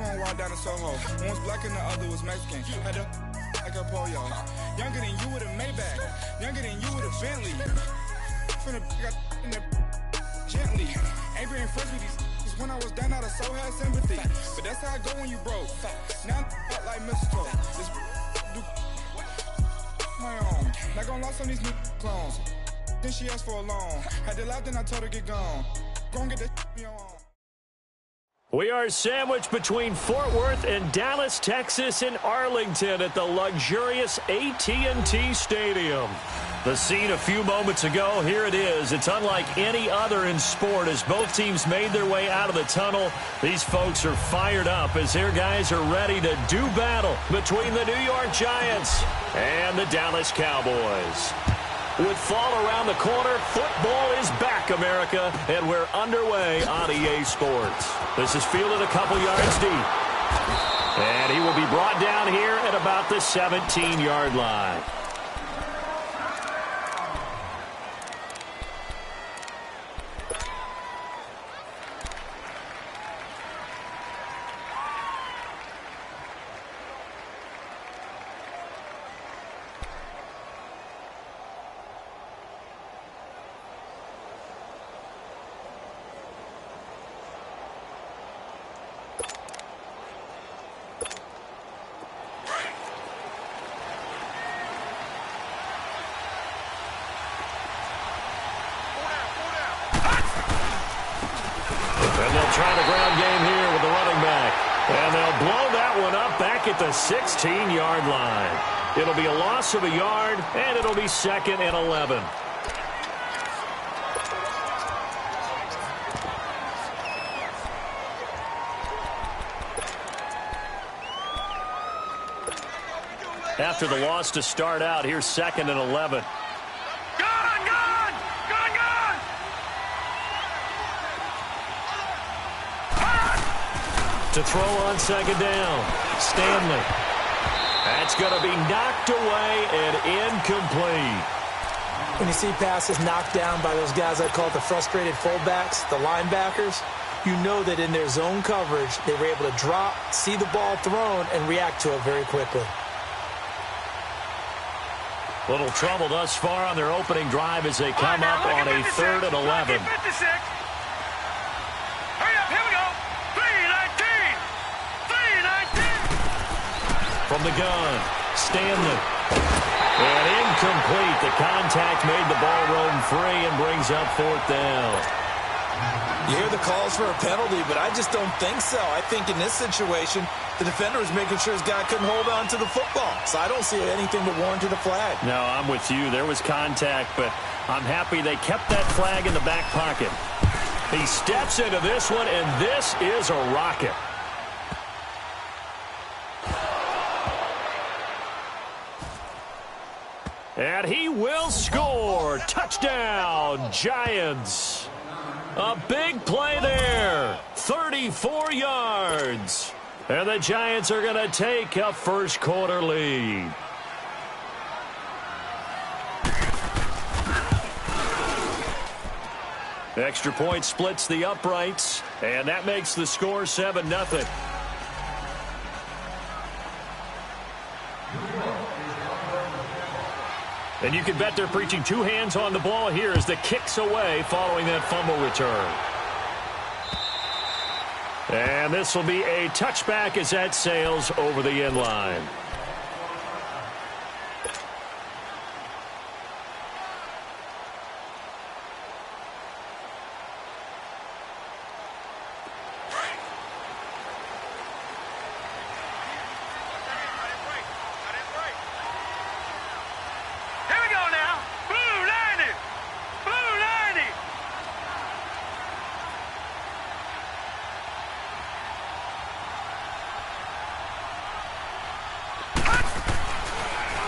One walk down to Soho. One was black and the other was Mexican. Had to like a polio. Younger than you with a Maybach. Younger than you with a Bentley. Finna got in the gently. Ain't been friends with these when I was down out of so had sympathy. But that's how I go when you broke. Now I'm like mistletoe. This do my own. Not gonna lost on these new clones. Then she asked for a loan. Had to laugh, then I told her get gone. Go and get that me on. We are sandwiched between Fort Worth and Dallas, Texas, and Arlington at the luxurious AT&T Stadium. The scene a few moments ago, here it is. It's unlike any other in sport as both teams made their way out of the tunnel. These folks are fired up as their guys are ready to do battle between the New York Giants and the Dallas Cowboys. With fall around the corner, football is back, America, and we're underway on EA Sports. This is fielded a couple yards deep. And he will be brought down here at about the 17-yard line. And they'll try the ground game here with the running back. And they'll blow that one up back at the 16-yard line. It'll be a loss of a yard, and it'll be 2nd and 11. After the loss to start out, here's 2nd and 11. To throw on 2nd down. Stanley. That's going to be knocked away and incomplete. When you see passes knocked down by those guys I call the frustrated fullbacks, the linebackers, you know that in their zone coverage, they were able to drop, see the ball thrown, and react to it very quickly. Little trouble thus far on their opening drive as they come up on a 3rd and 11. From the gun, Stanley. And incomplete. The contact made the ball roam free and brings up 4th down. You hear the calls for a penalty, but I just don't think so. I think in this situation, the defender was making sure his guy couldn't hold on to the football. So I don't see anything to warrant a flag. No, I'm with you. There was contact, but I'm happy they kept that flag in the back pocket. He steps into this one, and this is a rocket. And he will score. Touchdown, Giants. A big play there. 34 yards. And the Giants are going to take a first-quarter lead. Extra point splits the uprights, and that makes the score 7-0. And you can bet they're preaching two hands on the ball here as the kick's away following that fumble return. And this will be a touchback as that sails over the end line.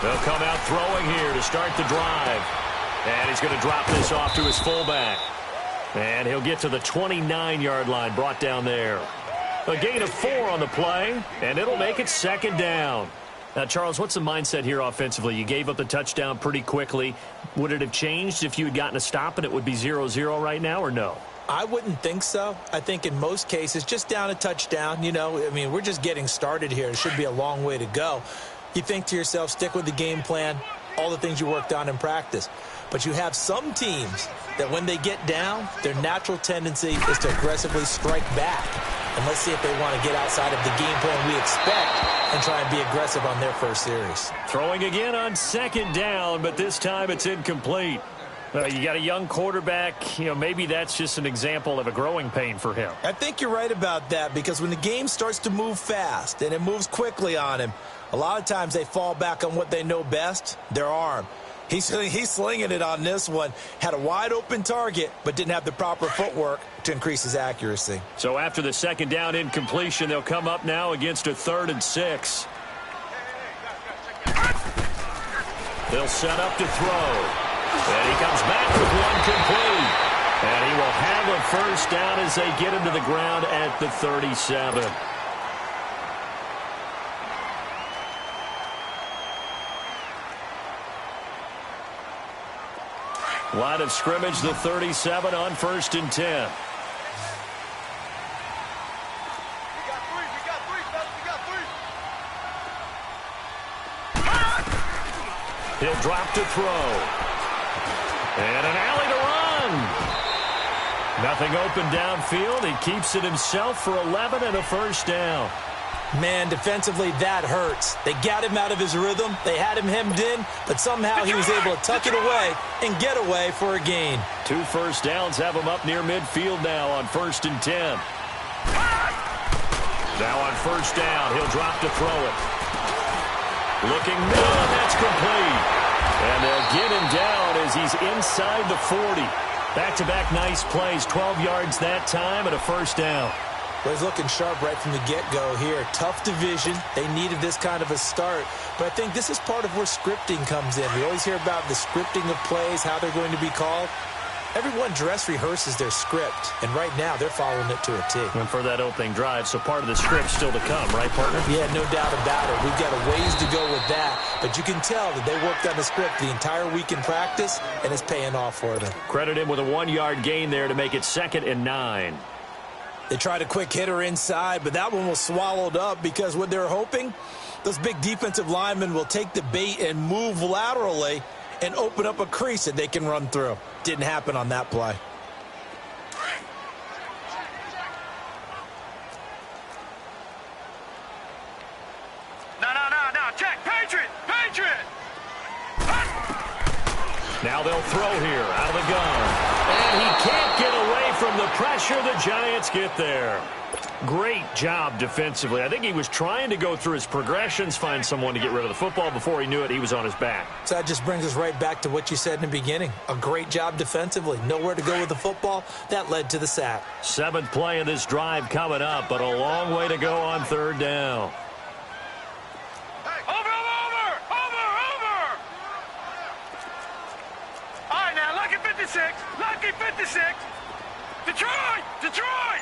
They'll come out throwing here to start the drive. And he's going to drop this off to his fullback. And he'll get to the 29-yard line, brought down there. A gain of 4 on the play, and it'll make it 2nd down. Now, Charles, what's the mindset here offensively? You gave up the touchdown pretty quickly. Would it have changed if you had gotten a stop and it would be 0-0 right now, or no? I wouldn't think so. I think in most cases, just down a touchdown, we're just getting started here. It should be a long way to go. You think to yourself, stick with the game plan, all the things you worked on in practice. But you have some teams that when they get down, their natural tendency is to aggressively strike back. And let's see if they want to get outside of the game plan we expect and try and be aggressive on their first series. Throwing again on second down, but this time it's incomplete. You got a young quarterback, maybe that's just an example of a growing pain for him. I think you're right about that, because when the game starts to move fast and it moves quickly on him, a lot of times they fall back on what they know best, their arm. He's slinging it on this one. Had a wide-open target, but didn't have the proper footwork to increase his accuracy. So after the second down incompletion, they'll come up now against a 3rd and 6. They'll set up to throw. And he comes back with one complete. And he will have a first down as they get him to the ground at the 37. Line of scrimmage, the 37 on 1st and 10. He'll drop to throw. And an alley to run. Nothing open downfield. He keeps it himself for 11 and a first down. Man, defensively, that hurts. They got him out of his rhythm. They had him hemmed in, but somehow he was able to tuck it away and get away for a gain. 2 first downs have him up near midfield now on 1st and 10. Now on first down, he'll drop to throw it. Looking middle, and that's complete. And they'll get him down as he's inside the 40. Back-to-back nice plays, 12 yards that time and a first down. Well, he's looking sharp right from the get-go here. Tough division. They needed this kind of a start. But I think this is part of where scripting comes in. We always hear about the scripting of plays, how they're going to be called. Everyone dress rehearses their script, and right now they're following it to a T. And for that opening drive, so part of the script still to come, right, partner? Yeah, no doubt about it. We've got a ways to go with that, but you can tell that they worked on the script the entire week in practice, and it's paying off for them. Credit him with a 1-yard gain there to make it 2nd and 9. They tried a quick hitter inside, but that one was swallowed up because what they're hoping, those big defensive linemen will take the bait and move laterally and open up a crease that they can run through. Didn't happen on that play. No. Check. Patriot. Now they'll throw here out of the gun. And he can't get away from the pressure. The Giants get there. Great job defensively. I think he was trying to go through his progressions, find someone to get rid of the football. Before he knew it, he was on his back. So that just brings us right back to what you said in the beginning. A great job defensively. Nowhere to go with the football. That led to the sack. 7th play of this drive coming up, but a long way to go on 3rd down. Over. All right, now, lucky 56. Detroit.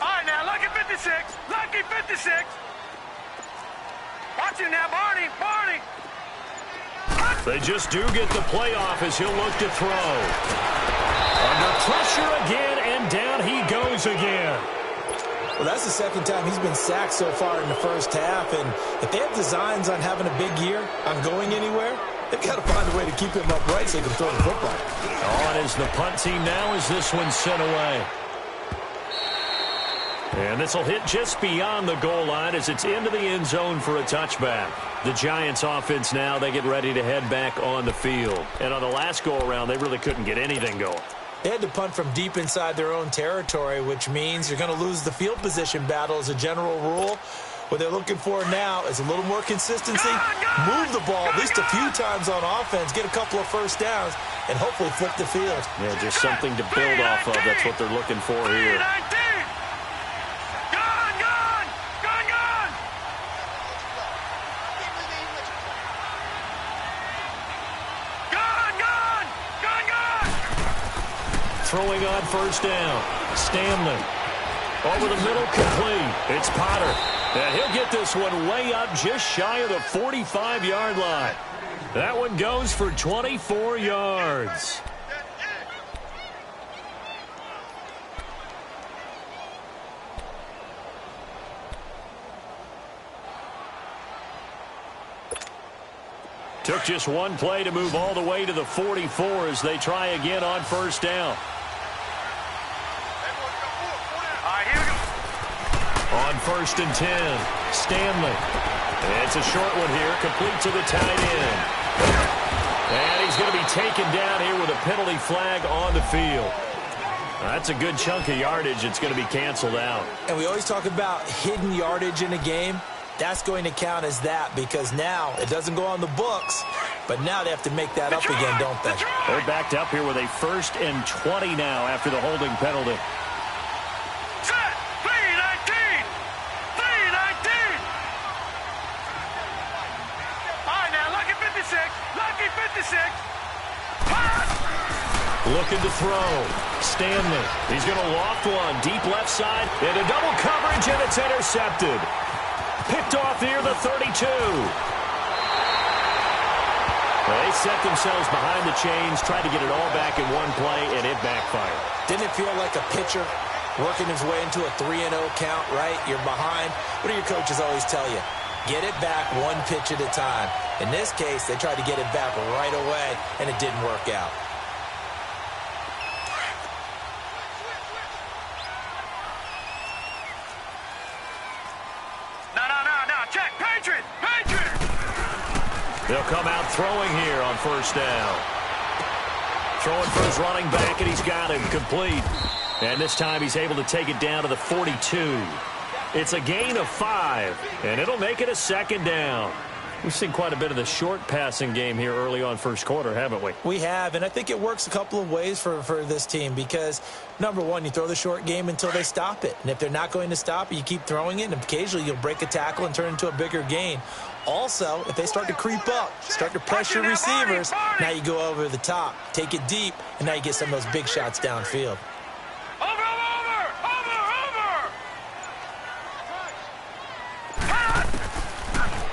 All right, now, lucky 56. Watch him now, Barney. They just do get the playoff as he'll look to throw. Under pressure again, and down he goes again. Well, that's the 2nd time he's been sacked so far in the first half, and if they have designs on having a big year, on going anywhere, they've got to find a way to keep him upright so he can throw the football. On is the punt team now as this one's sent away. And this will hit just beyond the goal line as it's into the end zone for a touchback. The Giants offense now, they get ready to head back on the field. And on the last go-around, they really couldn't get anything going. They had to punt from deep inside their own territory, which means you're going to lose the field position battle as a general rule. What they're looking for now is a little more consistency, move the ball at least a few times on offense, get a couple of first downs, and hopefully flip the field. Yeah, just something to build off of. That's what they're looking for here. Throwing on first down. Stanley. Over the middle, complete. It's Potter. And he'll get this one way up just shy of the 45-yard line. That one goes for 24 yards. Took just one play to move all the way to the 44 as they try again on first down. On 1st and 10, Stanley. It's a short one here, complete to the tight end. And he's going to be taken down here with a penalty flag on the field. That's a good chunk of yardage. It's going to be canceled out. And we always talk about hidden yardage in a game. That's going to count as that because now it doesn't go on the books, but now they have to make that up again, don't they? They're backed up here with a 1st and 20 now after the holding penalty. Set! 3-19! 3-19! All right, now, lucky 56. Lucky 56. Pass! Looking to throw. Stanley. He's going to loft one. Deep left side. Into double coverage, and it's intercepted. Picked off near the 32. They set themselves behind the chains, tried to get it all back in one play, and it backfired. Didn't it feel like a pitcher working his way into a 3-0 count, right? You're behind. What do your coaches always tell you? Get it back one pitch at a time. In this case, they tried to get it back right away, and it didn't work out. They'll come out throwing here on first down. Throwing for his running back, and he's got him complete. And this time he's able to take it down to the 42. It's a gain of 5, and it'll make it a 2nd down. We've seen quite a bit of the short passing game here early on first quarter, haven't we? We have, and I think it works a couple of ways for this team because, number one, you throw the short game until they stop it. And if they're not going to stop it, you keep throwing it, and occasionally you'll break a tackle and turn it into a bigger gain. Also, if they start to creep up, start to pressure receivers, now you go over the top, take it deep, and now you get some of those big shots downfield.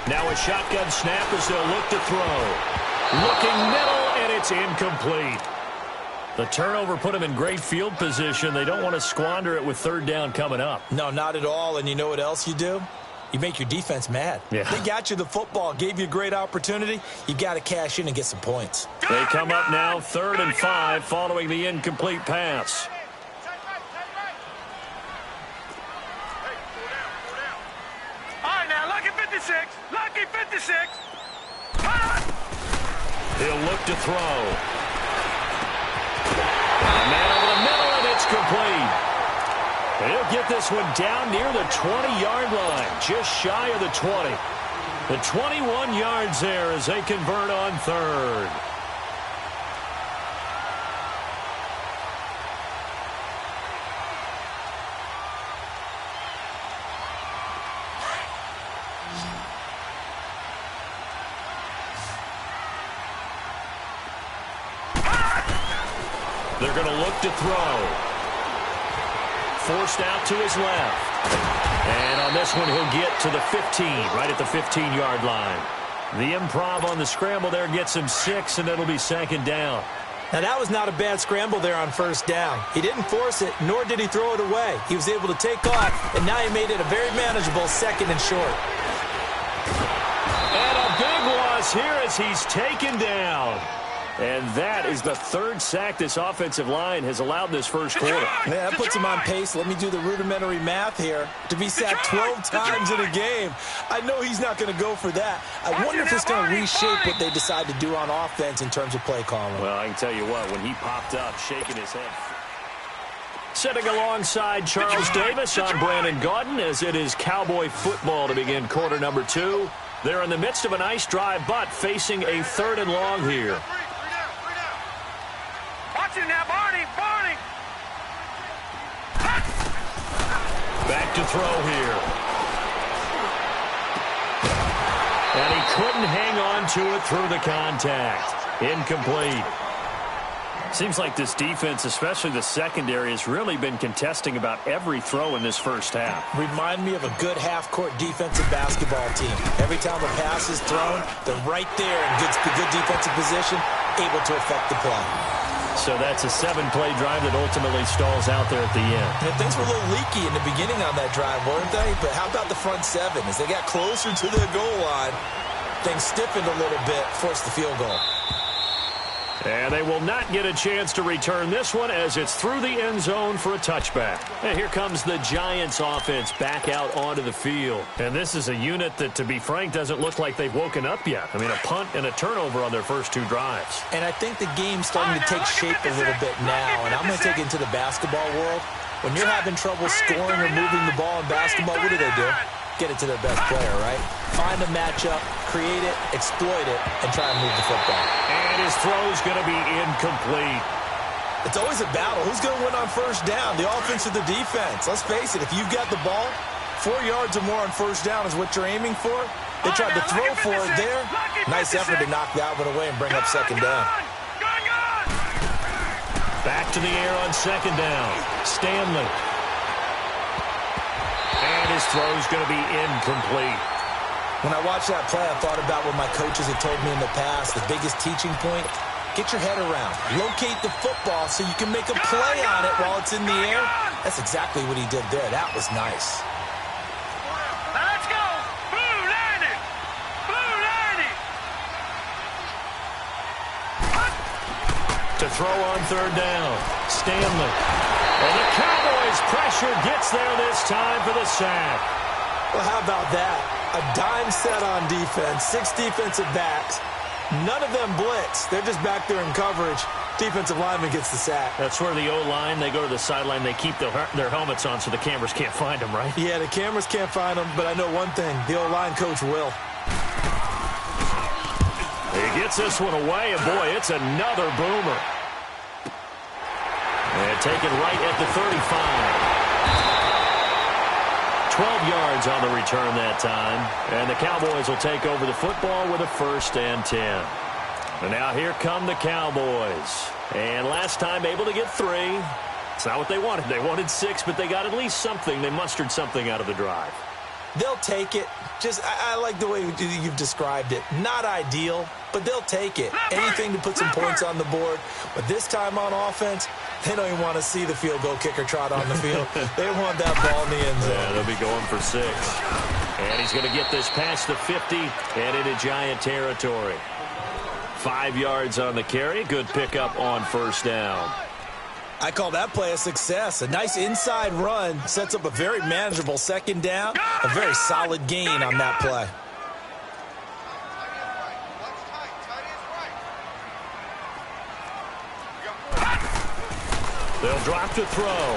Now a shotgun snap as they'll look to throw. Looking middle, and it's incomplete. The turnover put them in great field position. They don't want to squander it with 3rd down coming up. No, not at all. And you know what else you do? You make your defense mad. Yeah. They got you the football, gave you a great opportunity. You got to cash in and get some points. They come up now 3rd and 5 following the incomplete pass. Lucky 56. He'll look to throw. A man over the middle, and it's complete. He'll get this one down near the 20-yard line, just shy of the 20. The 21 yards there as they convert on 3rd. They're going to look to throw. Forced out to his left. And on this one, he'll get to the 15, right at the 15-yard line. The improv on the scramble there gets him 6, and it'll be 2nd down. Now, that was not a bad scramble there on first down. He didn't force it, nor did he throw it away. He was able to take off, and now he made it a very manageable 2nd and short. And a big loss here as he's taken down. And that is the 3rd sack this offensive line has allowed this first quarter. Yeah, that puts him on pace. Let me do the rudimentary math here. To be sacked 12 times in a game, I know he's not going to go for that. I wonder if it's going to reshape what they decide to do on offense in terms of play calling. Well, I can tell you what, when he popped up, shaking his head. Sitting alongside Charles Davis, I'm Brandon Gaudin, as it is Cowboy football to begin quarter number 2. They're in the midst of a nice drive, but facing a 3rd and long here. Now, Barney. Back to throw here. And he couldn't hang on to it through the contact. Incomplete. Seems like this defense, especially the secondary, has really been contesting about every throw in this first half. Remind me of a good half-court defensive basketball team. Every time a pass is thrown, they're right there in good defensive position, able to affect the play. So that's a 7-play drive that ultimately stalls out there at the end. And things were a little leaky in the beginning on that drive, weren't they? But how about the front 7? As they got closer to the goal line, things stiffened a little bit, forced the field goal. And they will not get a chance to return this one as it's through the end zone for a touchback. And here comes the Giants offense back out onto the field. And this is a unit that, to be frank, doesn't look like they've woken up yet. I mean, a punt and a turnover on their first 2 drives. And I think the game's starting to take shape a little bit now. And I'm going to take it into the basketball world. When you're having trouble scoring or moving the ball in basketball, what do? Get it to their best player, right? Find a matchup, create it, exploit it, and try and move the football. And his throw's going to be incomplete. It's always a battle. Who's going to win on first down, the offense or the defense? Let's face it, if you've got the ball, 4 yards or more on first down is what you're aiming for. They tried to throw for it there. Nice effort to knock that one away and bring up second down. Back to the air on second down. Stanley. And his throw's going to be incomplete. When I watched that play, I thought about what my coaches had told me in the past. The biggest teaching point, get your head around. Locate the football so you can make a play on it while it's in the air. That's exactly what he did there. That was nice. Let's go. Blue 90. Blue 90. To throw on third down. Stanley. And the Cowboys' pressure gets there this time for the sack. Well, how about that? A dime set on defense, 6 defensive backs. None of them blitz. They're just back there in coverage. Defensive lineman gets the sack. That's where the O-line, they go to the sideline, they keep their helmets on so the cameras can't find them, right? Yeah, the cameras can't find them, but I know one thing. The O-line coach will. He gets this one away, and boy, it's another boomer. And taken right at the 35. 12 yards on the return that time. And the Cowboys will take over the football with a 1st and 10. And now here come the Cowboys. And last time able to get 3. It's not what they wanted. They wanted 6, but they got at least something. They mustered something out of the drive. They'll take it. I like the way you've described it. Not ideal, but they'll take it. Anything to put some points on the board. But this time on offense, they don't even want to see the field goal kicker trot on the field. They want that ball in the end zone. Yeah, they'll be going for 6. And he's going to get this past the 50 and into Giant territory. 5 yards on the carry. Good pickup on first down. I call that play a success. A nice inside run sets up a very manageable second down. A very solid gain on that play. They'll drop to throw.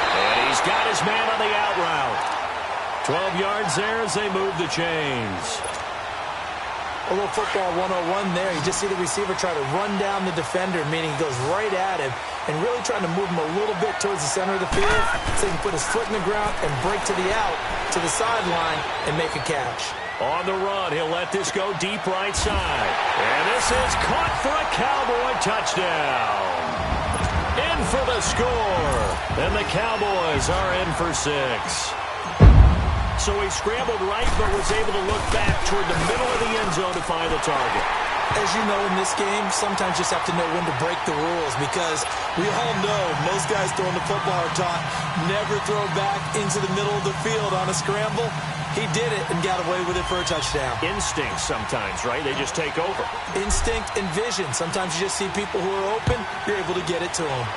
And he's got his man on the out route. 12 yards there as they move the chains. A little football 101 there. You just see the receiver try to run down the defender, meaning he goes right at him, and really trying to move him a little bit towards the center of the field so he can put his foot in the ground and break to the out, to the sideline, and make a catch. On the run, he'll let this go deep right side. And this is caught for a Cowboy touchdown. In for the score. And the Cowboys are in for 6. So he scrambled right, but was able to look back toward the middle of the end zone to find the target. As you know, in this game, sometimes you just have to know when to break the rules, because we all know most guys throwing the football are taught never throw back into the middle of the field on a scramble. He did it and got away with it for a touchdown. Instinct sometimes, right? They just take over. Instinct and vision. Sometimes you just see people who are open, you're able to get it to them.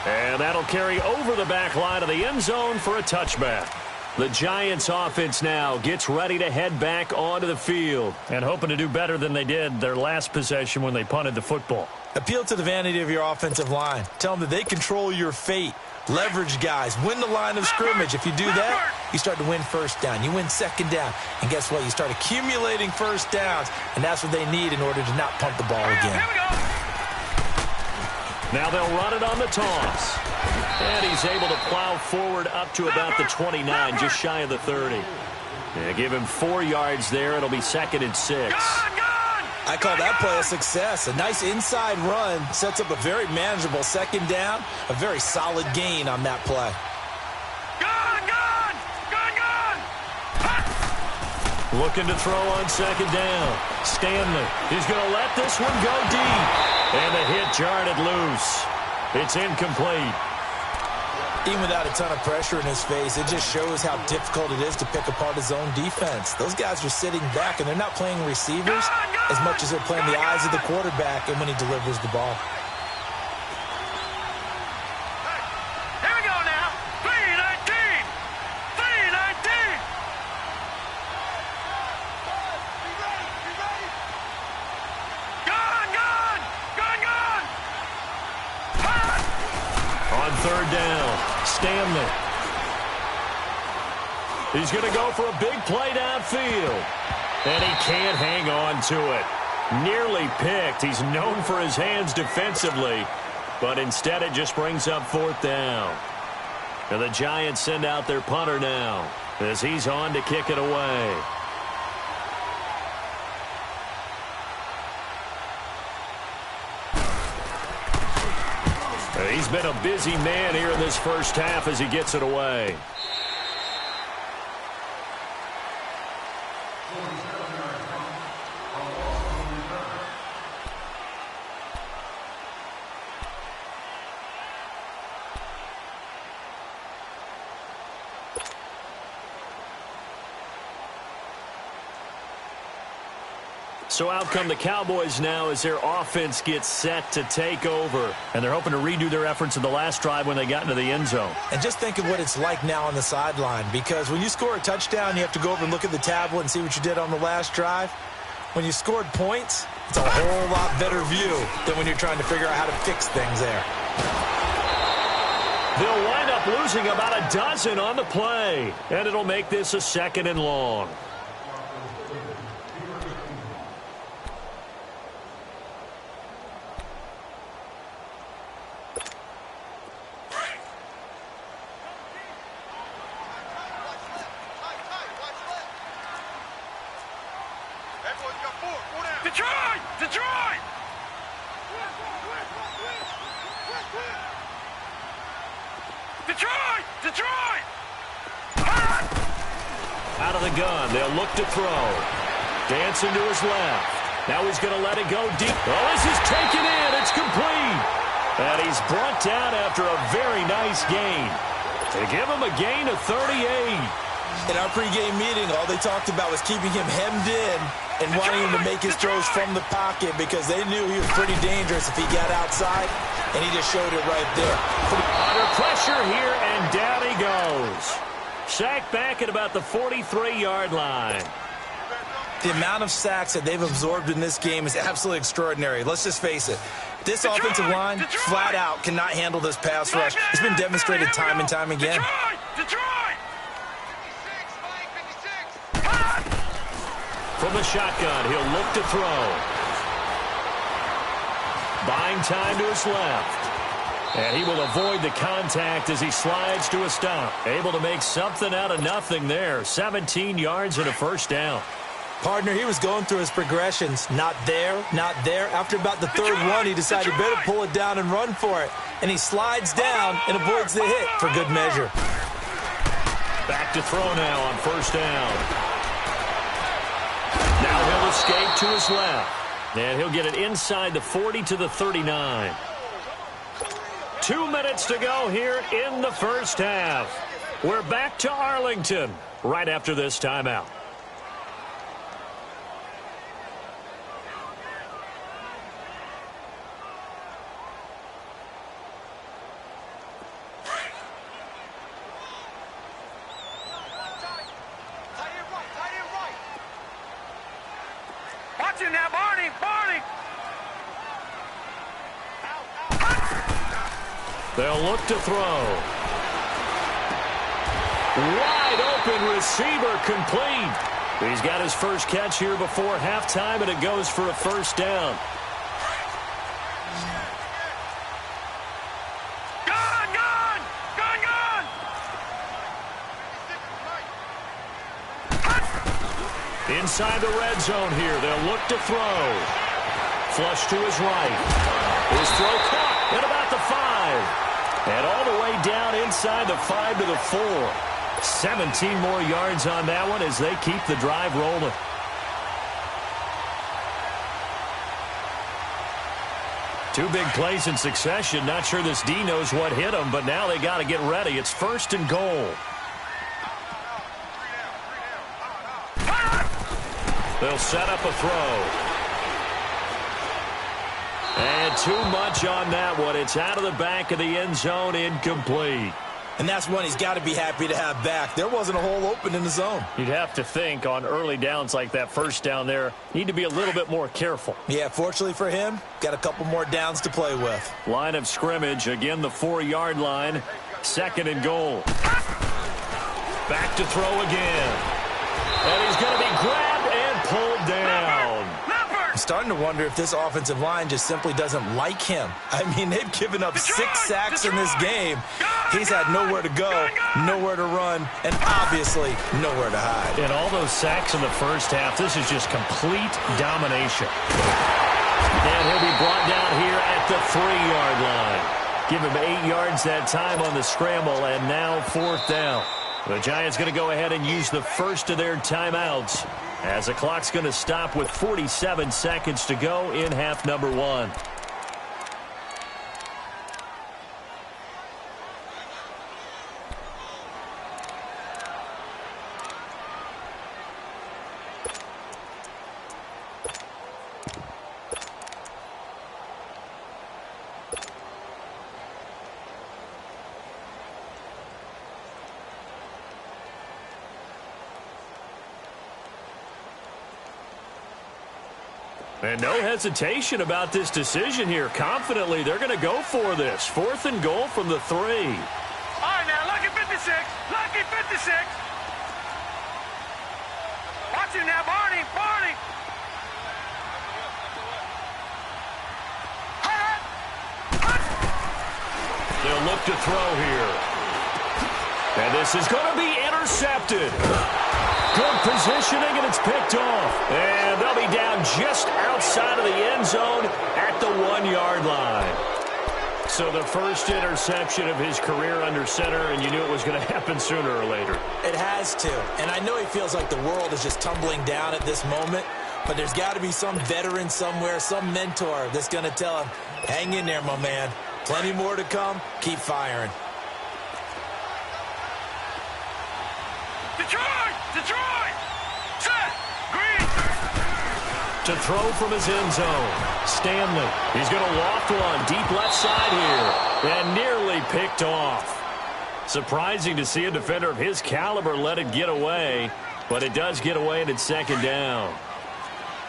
And that'll carry over the back line of the end zone for a touchback. The Giants offense now gets ready to head back onto the field and hoping to do better than they did their last possession when they punted the football. Appeal to the vanity of your offensive line. Tell them that they control your fate. Leverage guys. Win the line of scrimmage. If you do that, you start to win first down. You win second down. And guess what? You start accumulating first downs, and that's what they need in order to not punt the ball again. Now they'll run it on the toss. And he's able to plow forward up to about the 29, just shy of the 30. Yeah, give him 4 yards there. It'll be 2nd and 6. I call that play a success. A nice inside run sets up a very manageable second down. A very solid gain on that play. Looking to throw on second down. Stanley. He's going to let this one go deep. And the hit jarred it loose. It's incomplete. Even without a ton of pressure in his face, it just shows how difficult it is to pick apart his own defense. Those guys are sitting back, and they're not playing receivers as much as they're playing the eyes of the quarterback and when he delivers the ball. Here we go now. 3-19. 3-19. Gone, gone. Gone, gone. On third down, Stanley. He's going to go for a big play downfield. And he can't hang on to it. Nearly picked. He's known for his hands defensively. But instead it just brings up fourth down. And the Giants send out their punter now as he's on to kick it away. He's been a busy man here in this first half as he gets it away. So out come the Cowboys now as their offense gets set to take over. And they're hoping to redo their efforts in the last drive when they got into the end zone. And just think of what it's like now on the sideline, because when you score a touchdown, you have to go over and look at the tablet and see what you did on the last drive. When you scored points, it's a whole lot better view than when you're trying to figure out how to fix things there. They'll wind up losing about a dozen on the play. And it'll make this a 2nd and long. Detroit! Detroit! Detroit! Detroit! Out of the gun, they'll look to throw. Dancing to his left. Now he's going to let it go deep. Oh, this is taken in. It's complete. And he's brought down after a very nice gain. To give him a gain of 38. In our pregame meeting, all they talked about was keeping him hemmed in and wanting him to make his throws from the pocket because they knew he was pretty dangerous if he got outside, and he just showed it right there. Under pressure here, and down he goes. Sacked back at about the 43-yard line. The amount of sacks that they've absorbed in this game is absolutely extraordinary. Let's just face it. This offensive line, flat out, cannot handle this pass rush. It's been demonstrated time and time again. Detroit! From the shotgun, he'll look to throw. Buying time to his left. And he will avoid the contact as he slides to a stop. Able to make something out of nothing there. 17 yards and a first down. Partner, he was going through his progressions. Not there, not there. After about the third one, he decided better pull it down and run for it. And he slides down and avoids the hit for good measure. Back to throw now on first down. Now he'll escape to his left. And he'll get it inside the 40 to the 39. 2 minutes to go here in the first half. We're back to Arlington right after this timeout. Now, Barney! They'll look to throw. Wide open receiver complete. He's got his first catch here before halftime, and it goes for a first down. Inside the red zone here, they'll look to throw. Flush to his right. His throw caught at about the 5. And all the way down inside the 5 to the 4. 17 more yards on that one as they keep the drive rolling. Two big plays in succession. Not sure this D knows what hit him, but now they got to get ready. It's 1st and goal. They'll set up a throw. And too much on that one. It's out of the back of the end zone, incomplete. And that's one he's got to be happy to have back. There wasn't a hole open in the zone. You'd have to think on early downs like that, first down there, need to be a little bit more careful. Yeah, fortunately for him, got a couple more downs to play with. Line of scrimmage, again the 4-yard line. 2nd and goal. Back to throw again. And he's going to be grabbed and pulled down. I'm starting to wonder if this offensive line just simply doesn't like him. I mean, they've given up 6 sacks in this game. He's had nowhere to go, nowhere to run, and obviously nowhere to hide. And all those sacks in the first half, this is just complete domination. And he'll be brought down here at the 3-yard line. Give him 8 yards that time on the scramble, and now 4th down. The Giants going to go ahead and use the first of their timeouts as the clock's going to stop with 47 seconds to go in half number 1. And no hesitation about this decision here. Confidently, they're going to go for this. 4th and goal from the 3. All right, now, lucky 56. Lucky 56. Watch him now, Barney. Barney. They'll look to throw here. And this is going to be intercepted. Good positioning, and it's picked off. And they'll be down just outside of the end zone at the 1-yard line. So the first interception of his career under center, and you knew it was going to happen sooner or later. It has to. And I know he feels like the world is just tumbling down at this moment, but there's got to be some veteran somewhere, some mentor that's going to tell him, hang in there, my man. Plenty more to come. Keep firing. Detroit! Detroit! Set! Green! To throw from his end zone. Stanley. He's going to loft one deep left side here. And nearly picked off. Surprising to see a defender of his caliber let it get away. But it does get away, and it's 2nd down.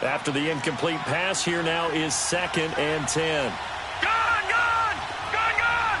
After the incomplete pass, here now is 2nd and 10. Gone! Gone! Gone! Gone!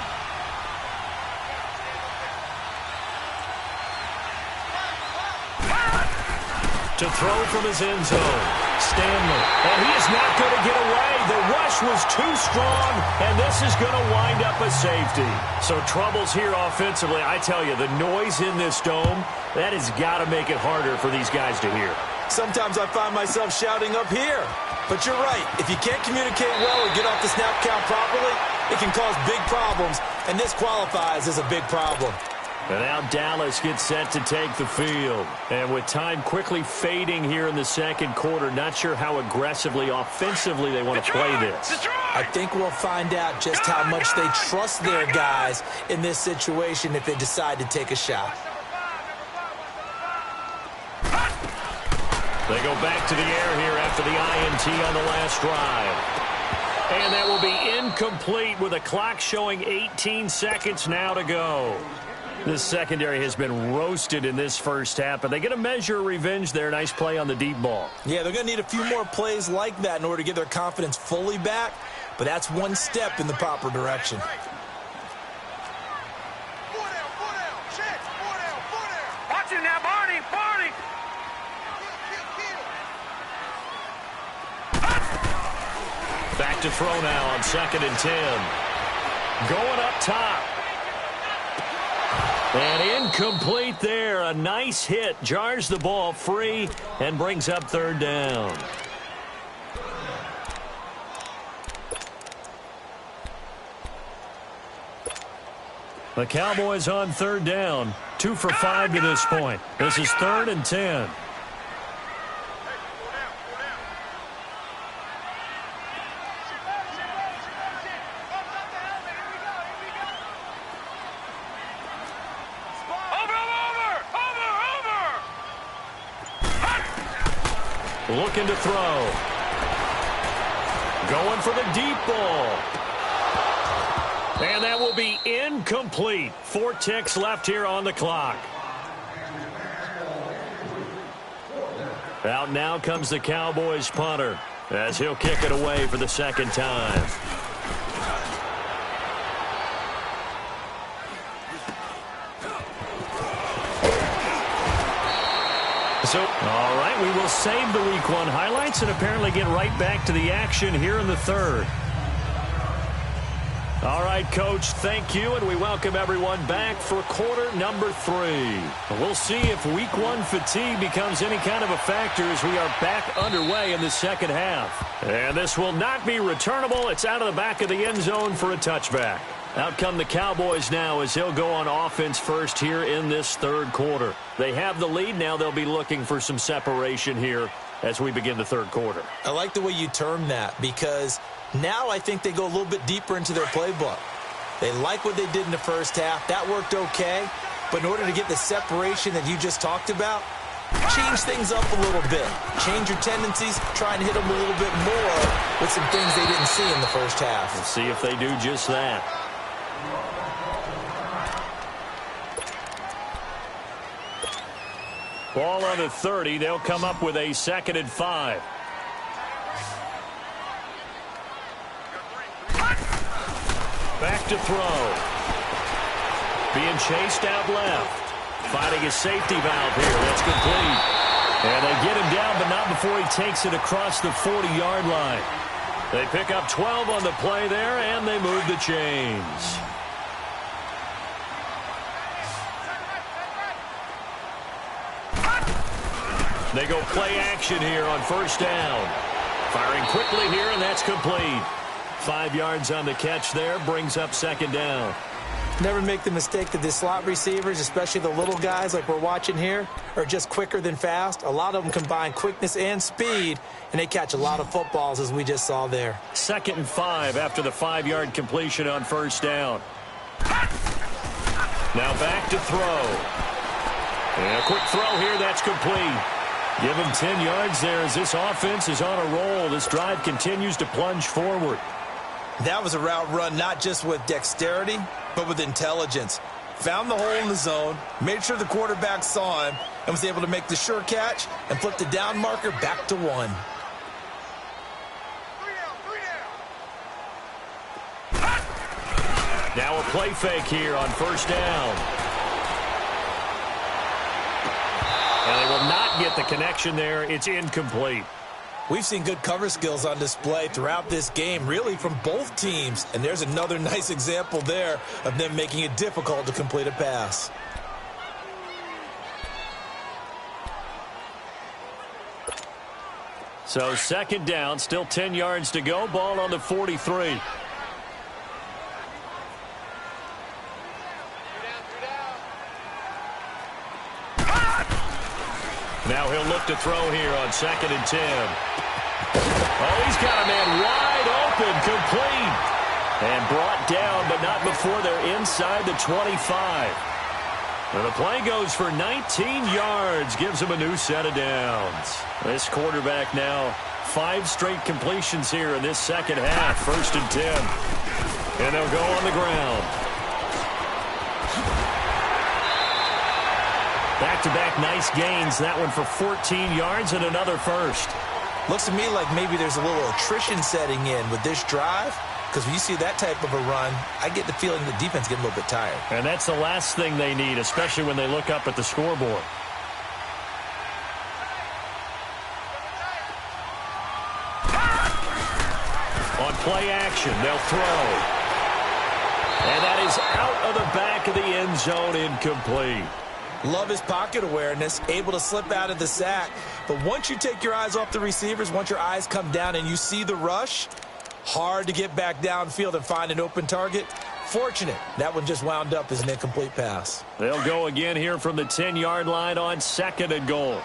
To throw from his end zone. Stanley. And he is not going to get away. The rush was too strong, and this is going to wind up a safety. So troubles here offensively. I tell you, the noise in this dome, that has got to make it harder for these guys to hear. Sometimes I find myself shouting up here. But you're right. If you can't communicate well or get off the snap count properly, it can cause big problems, and this qualifies as a big problem. And now Dallas gets set to take the field. And with time quickly fading here in the 2nd quarter, not sure how aggressively, offensively they want to play this. I think we'll find out just how much they trust their guys in this situation if they decide to take a shot. They go back to the air here after the INT on the last drive. And that will be incomplete with a clock showing 18 seconds now to go. This secondary has been roasted in this first half, but they get a measure of revenge there. Nice play on the deep ball. Yeah, they're going to need a few more plays like that in order to get their confidence fully back, but that's one step in the proper direction. Watch him now, Barney. Barney. Back to throw now on 2nd and 10. Going up top. And incomplete there. A nice hit. Jars the ball free and brings up 3rd down. The Cowboys on 3rd down. 2 for 5 to this point. This is 3rd and 10. Looking to throw. Going for the deep ball. And that will be incomplete. 4 ticks left here on the clock. Out now comes the Cowboys punter as he'll kick it away for the second time. So, all right, we will save the Week 1 highlights and apparently get right back to the action here in the third. All right, Coach, thank you, and we welcome everyone back for quarter number 3. We'll see if Week 1 fatigue becomes any kind of a factor as we are back underway in the second half. And this will not be returnable. It's out of the back of the end zone for a touchback. Out come the Cowboys now as they'll go on offense first here in this third quarter. They have the lead. Now they'll be looking for some separation here as we begin the third quarter. I like the way you term that because now I think they go a little bit deeper into their playbook. They like what they did in the first half. That worked okay. But in order to get the separation that you just talked about, change things up a little bit. Change your tendencies. Try and hit them a little bit more with some things they didn't see in the first half. We'll see if they do just that. Ball on the 30. They'll come up with a 2nd and 5. Back to throw. Being chased out left. Finding a safety valve here. That's complete. And they get him down, but not before he takes it across the 40-yard line. They pick up 12 on the play there, and they move the chains. They go play action here on first down. Firing quickly here, and that's complete. 5 yards on the catch there, brings up 2nd down. Never make the mistake that the slot receivers, especially the little guys like we're watching here, are just quicker than fast. A lot of them combine quickness and speed, and they catch a lot of footballs, as we just saw there. 2nd and 5 after the 5-yard completion on first down. Now back to throw. And a quick throw here, that's complete. Give him 10 yards there as this offense is on a roll. This drive continues to plunge forward. That was a route run not just with dexterity, but with intelligence. Found the hole in the zone, made sure the quarterback saw him, and was able to make the sure catch and flip the down marker back to 1. Now a play fake here on first down. And they will not get the connection there. It's incomplete. We've seen good cover skills on display throughout this game, really from both teams. And there's another nice example there of them making it difficult to complete a pass. So 2nd down, still 10 yards to go. Ball on the 43. Now he'll look to throw here on 2nd and 10. Oh, he's got a man wide open, complete. And brought down, but not before they're inside the 25. And the play goes for 19 yards, gives him a new set of downs. This quarterback now 5 straight completions here in this second half, 1st and 10. And they'll go on the ground. Back-to-back nice gains. That one for 14 yards and another first. Looks to me like maybe there's a little attrition setting in with this drive. Because when you see that type of a run, I get the feeling the defense getting a little bit tired. And that's the last thing they need, especially when they look up at the scoreboard. On play action, they'll throw. And that is out of the back of the end zone, incomplete. Love his pocket awareness, able to slip out of the sack. But once you take your eyes off the receivers, once your eyes come down and you see the rush, hard to get back downfield and find an open target. Fortunate, that one just wound up as an incomplete pass. They'll go again here from the 10-yard line on 2nd and goal.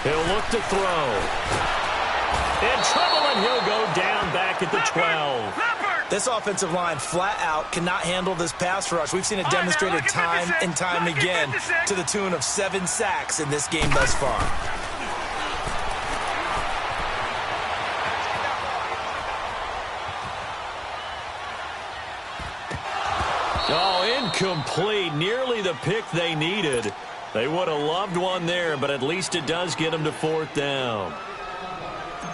He'll look to throw. In trouble, and he'll go down back at the 12. Leopard! This offensive line flat out cannot handle this pass rush. We've seen it demonstrated time and time again to the tune of 7 sacks in this game thus far. Oh, incomplete. Nearly the pick they needed. They would have loved one there, but at least it does get them to 4th down.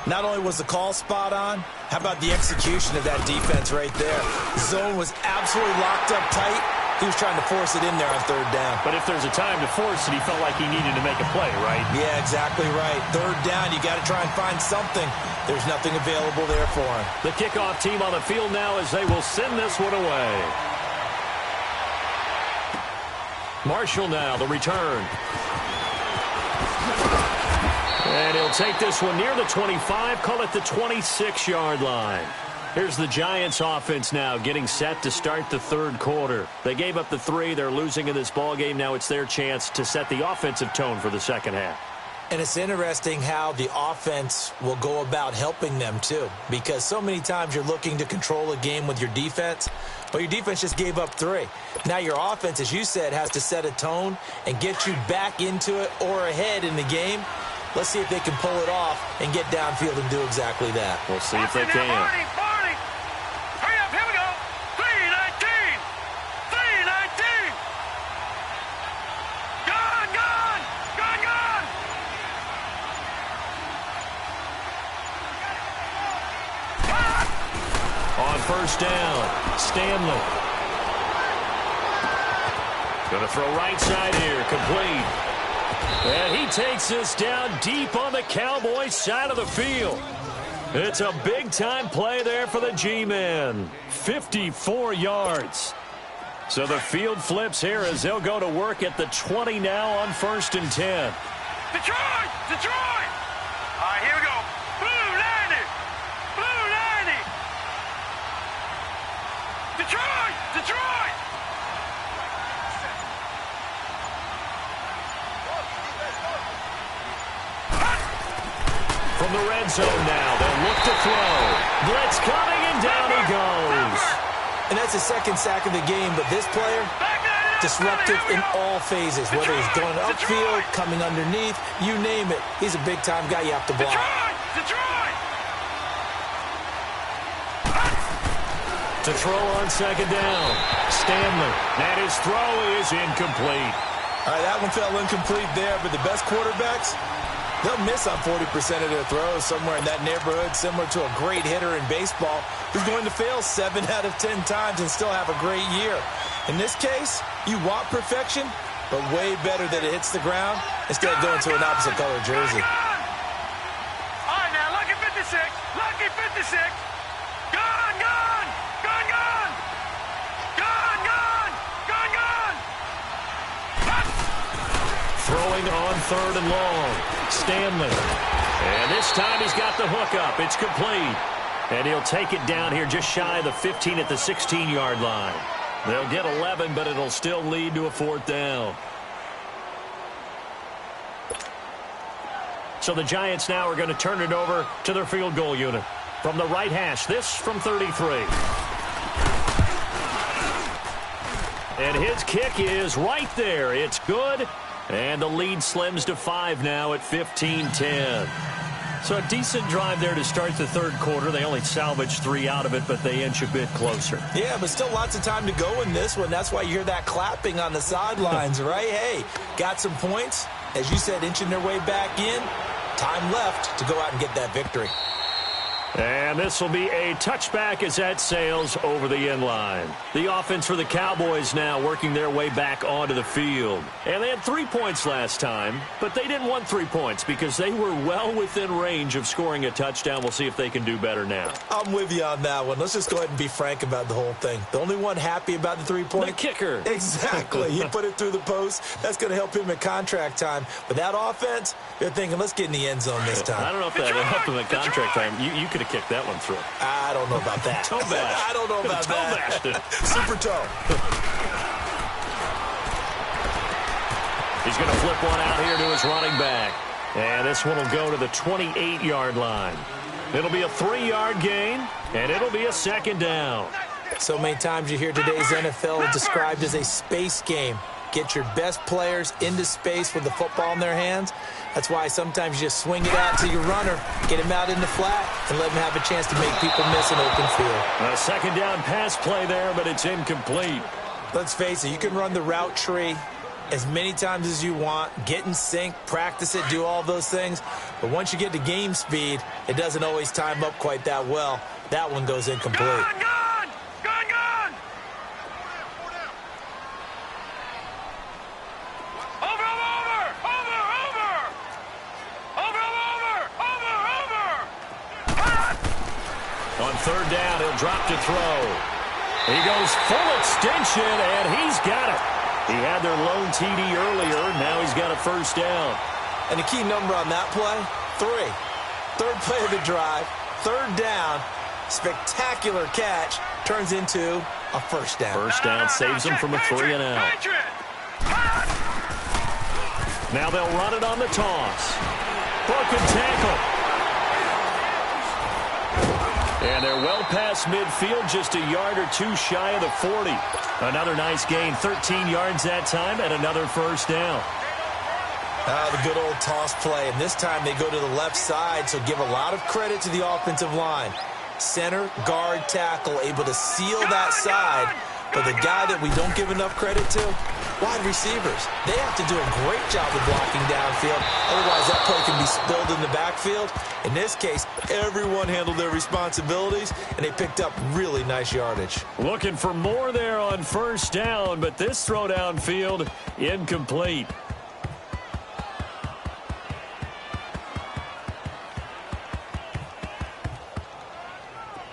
Not only was the call spot on, how about the execution of that defense right there? Zone was absolutely locked up tight. He was trying to force it in there on 3rd down. But if there's a time to force it, he felt like he needed to make a play, right? Yeah, exactly right. 3rd down, you got to try and find something. There's nothing available there for him. The kickoff team on the field now as they will send this one away. Marshall now, the return. And he'll take this one near the 25, call it the 26-yard line. Here's the Giants offense now getting set to start the 3rd quarter. They gave up the 3. They're losing in this ballgame. Now it's their chance to set the offensive tone for the 2nd half. And it's interesting how the offense will go about helping them, too, because so many times you're looking to control a game with your defense, but your defense just gave up 3. Now your offense, as you said, has to set a tone and get you back into it or ahead in the game. Let's see if they can pull it off and get downfield and do exactly that. We'll see if they can. Barney. Hurry up, here we go. 3-19. 3-19. Gone. On 1st down, Stanley. Going to throw right side here, complete. And he takes this down deep on the Cowboys side of the field. It's a big-time play there for the G-men. 54 yards. So the field flips here as they'll go to work at the 20 now on 1st and 10. Detroit! All right, here we go. Blue 90. Detroit! From the red zone now, they'll look to throw. Blitz coming, and down he goes. And that's his 2nd sack of the game, but this player, disruptive in all phases, whether he's going upfield, coming underneath, you name it. He's a big-time guy you have to block. Detroit! To throw on 2nd down, Stanley. And his throw is incomplete. All right, that one fell incomplete there, but the best quarterbacks, they'll miss on 40% of their throws, somewhere in that neighborhood, similar to a great hitter in baseball who's going to fail 7 out of 10 times and still have a great year. In this case, you want perfection, but way better that it hits the ground instead of going to an opposite color jersey. All right, now, lucky 56. Gone. Throwing on 3rd and long. Stanley. And this time he's got the hook up. It's complete. And he'll take it down here just shy of the 15 at the 16-yard line. They'll get 11, but it'll still lead to a 4th down. So the Giants now are going to turn it over to their field goal unit. From the right hash, this from 33. And his kick is right there. It's good. And the lead slims to 5 now at 15-10. So a decent drive there to start the 3rd quarter. They only salvaged 3 out of it, but they inch a bit closer. Yeah, but still lots of time to go in this one. That's why you hear that clapping on the sidelines, right? Hey, got some points. As you said, inching their way back in. Time left to go out and get that victory. And this will be a touchback as that sails over the end line. The offense for the Cowboys now working their way back onto the field. And they had 3 points last time, but they didn't want 3 points because they were well within range of scoring a touchdown. We'll see if they can do better now. I'm with you on that one. Let's just go ahead and be frank about the whole thing. The only one happy about the 3-point? The kicker. Exactly. He put it through the post. That's going to help him in contract time. But that offense, they're thinking, let's get in the end zone this time. I don't know if that helped him in contract time. You could have kicked that one through. I don't know about that. Toe bash. I don't know about toe that. Bashed it. Super toe. He's going to flip one out here to his running back. And this one will go to the 28-yard line. It'll be a 3-yard gain, and it'll be a second down. So many times you hear today's NFL described as a space game. Get your best players into space with the football in their hands. That's why sometimes you just swing it out to your runner, get him out in the flat, and let him have a chance to make people miss an open field. A second down pass play there, but it's incomplete. Let's face it, you can run the route tree as many times as you want, get in sync, practice it, do all those things. But once you get to game speed, it doesn't always time up quite that well. That one goes incomplete. Gone! On third down, he'll drop to throw. He goes full extension, and he's got it. He had their lone TD earlier. Now he's got a first down. And the key number on that play, 3. Third play of the drive, third down, spectacular catch, turns into a first down. First down saves him from a 3 and out. Now they'll run it on the toss. Broken tackle. And they're well past midfield, just a yard or two shy of the 40. Another nice gain, 13 yards that time, and another first down. The good old toss play, and this time they go to the left side, so give a lot of credit to the offensive line. Center, guard, tackle, able to seal that side. But the guy that we don't give enough credit to, wide receivers. They have to do a great job of blocking downfield. Otherwise, that play can be spilled in the backfield. In this case, everyone handled their responsibilities, and they picked up really nice yardage. Looking for more there on first down, but this throw downfield, incomplete.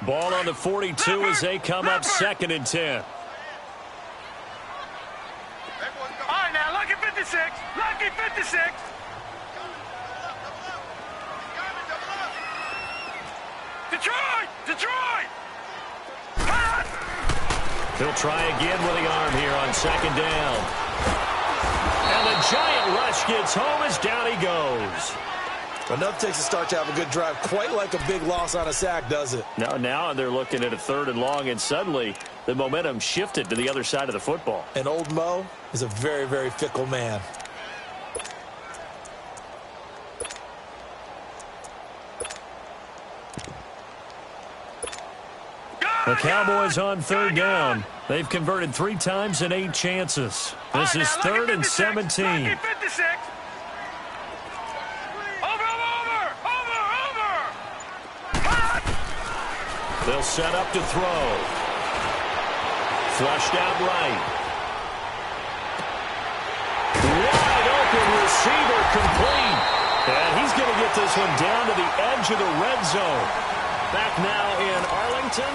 Ball on the 42 as they come up 2nd and 10. All right, now, lucky 56. Lucky 56. Detroit! He'll try again with the arm here on 2nd down. And the giant rush gets home as down he goes. Enough takes a start to have a good drive. Quite like a big loss on a sack, does it? Now they're looking at a 3rd and long, and suddenly the momentum shifted to the other side of the football. And old Mo is a very, very fickle man. The Cowboys on 3rd down. They've converted 3 times in 8 chances. This is 3rd and 17. Lucky 56. They'll set up to throw. Flushed out right. Wide open receiver complete. And he's going to get this one down to the edge of the red zone. Back now in Arlington.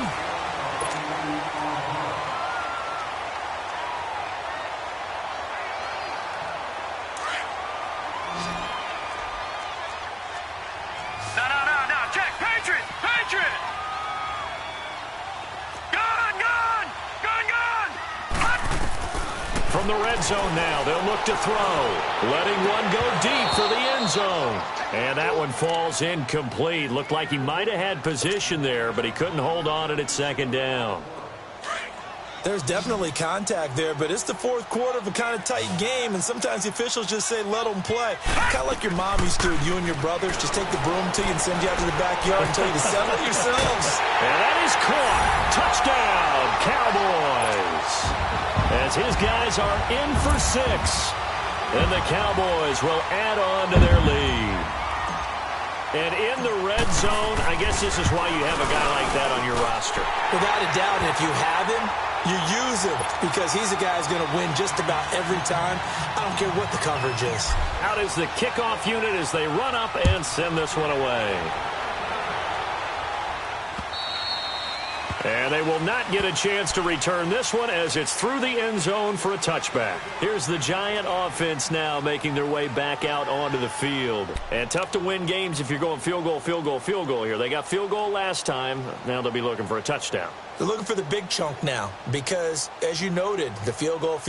No. Check. Patriot. From the red zone now, they'll look to throw. Letting one go deep for the end zone. And that one falls incomplete. Looked like he might have had position there, but he couldn't hold on it at 2nd down. There's definitely contact there, but it's the 4th quarter of a kind of tight game, and sometimes the officials just say, let them play. Kind of like your mom used to, you and your brothers just take the broom to you and send you out to the backyard and tell you to settle yourselves. And that is caught. Touchdown, Cowboys. As his guys are in for 6. And the Cowboys will add on to their lead. And in the red zone, I guess this is why you have a guy like that on your roster. Without a doubt, and if you have him, you use him because he's a guy who's going to win just about every time. I don't care what the coverage is. Out is the kickoff unit as they run up and send this one away. And they will not get a chance to return this one as it's through the end zone for a touchback. Here's the Giant offense now making their way back out onto the field. And tough to win games if you're going field goal here. They got field goal last time. Now they'll be looking for a touchdown. They're looking for the big chunk now because, as you noted, the field goal